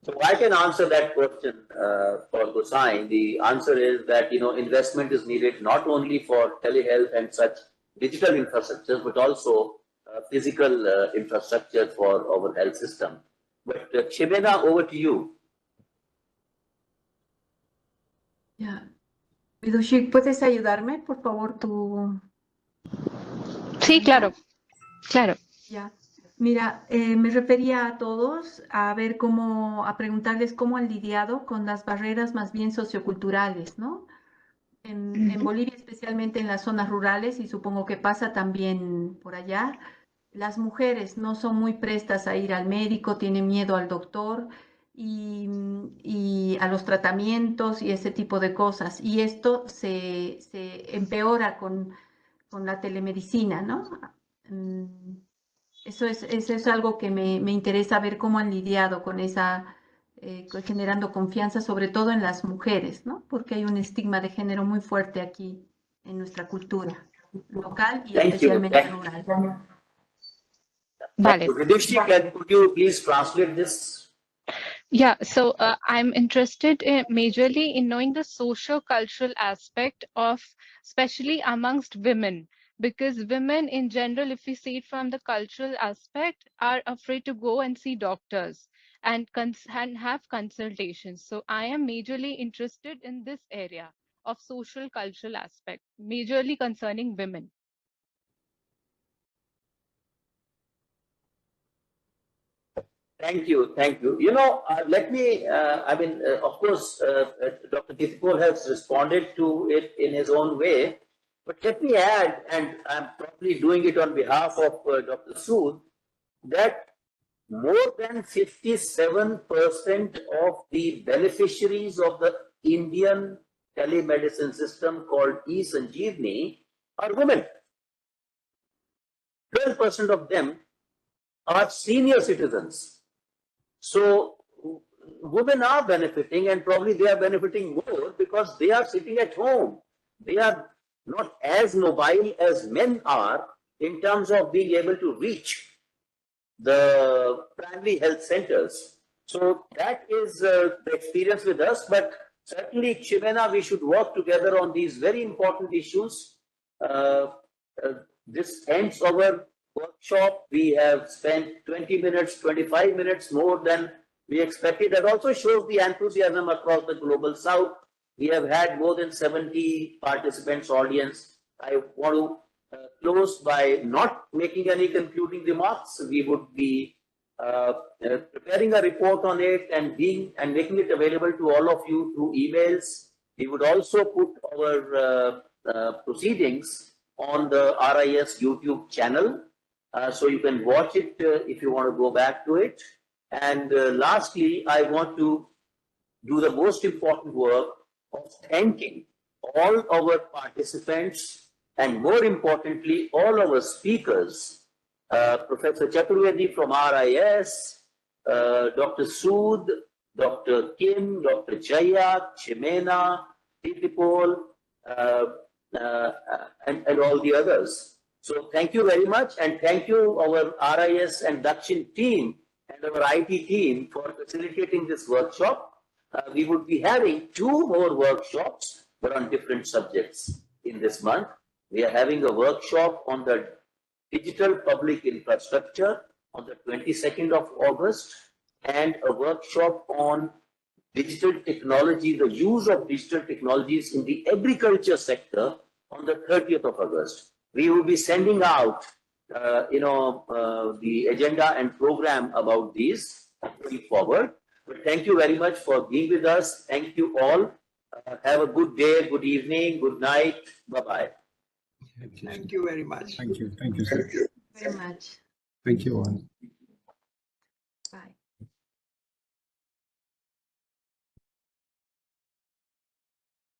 So I can answer that question for Gosain. The answer is that investment is needed not only for telehealth and such digital infrastructure, but also physical infrastructure for our health system. But Chimena, over to you. Yeah. Vidushik, ¿puedes ayudarme, por favor, tú? Sí, claro, claro. Yeah. Mira, me refería a todos a ver cómo, a preguntarles cómo han lidiado con las barreras más bien socioculturales, ¿no? En Bolivia, especialmente en las zonas rurales, y supongo que pasa también por allá, las mujeres no son muy prestas a ir al médico, tienen miedo al doctor y a los tratamientos y ese tipo de cosas. Y esto se empeora con la telemedicina, ¿no? Mm, eso es algo que me interesa ver cómo han lidiado con esa, generando confianza, sobre todo en las mujeres, ¿no? Porque hay un estigma de género muy fuerte aquí en nuestra cultura local y Thank you. especialmente rural. Vale. Could you please translate this? Yeah, so I'm interested majorly in knowing the socio-cultural aspect of, especially amongst women, because women in general, if we see it from the cultural aspect, are afraid to go and see doctors and have consultations. So I am majorly interested in this area of social cultural aspect, majorly concerning women. Thank you, thank you. Let me, of course, Dr. Kitipol has responded to it in his own way, but let me add, and I'm probably doing it on behalf of Dr. Sood, that more than 57% of the beneficiaries of the Indian telemedicine system called e-Sanjeevani are women. 12% of them are senior citizens. So women are benefiting, and probably they are benefiting more because they are sitting at home. They are not as mobile as men are in terms of being able to reach the primary health centers. So that is the experience with us, but certainly, Chimena, we should work together on these very important issues. This ends our workshop. We have spent 20 minutes, 25 minutes more than we expected. That also shows the enthusiasm across the global south. We have had more than 70 participants audience. I want to close by not making any concluding remarks. We would be preparing a report on it and making it available to all of you through emails. We would also put our proceedings on the RIS YouTube channel, so you can watch it if you want to go back to it. And lastly, I want to do the most important work of thanking all our participants and, more importantly, all our speakers, Professor Chaturvedi from RIS, Dr. Sood, Dr. Kim, Dr. Jaya, Chimena, Titipol, and all the others. So thank you very much, and thank you our RIS and DAKSHIN team and our IT team for facilitating this workshop. We would be having 2 more workshops, but on different subjects in this month. We are having a workshop on the digital public infrastructure on the 22nd of August, and a workshop on digital technology, the use of digital technologies in the agriculture sector on the 30th of August. We will be sending out, the agenda and program about these going forward. But thank you very much for being with us. Thank you all. Have a good day, good evening, good night. Bye-bye. Thank you very much. Thank you. Thank you, sir. Very much. Thank you all. Bye.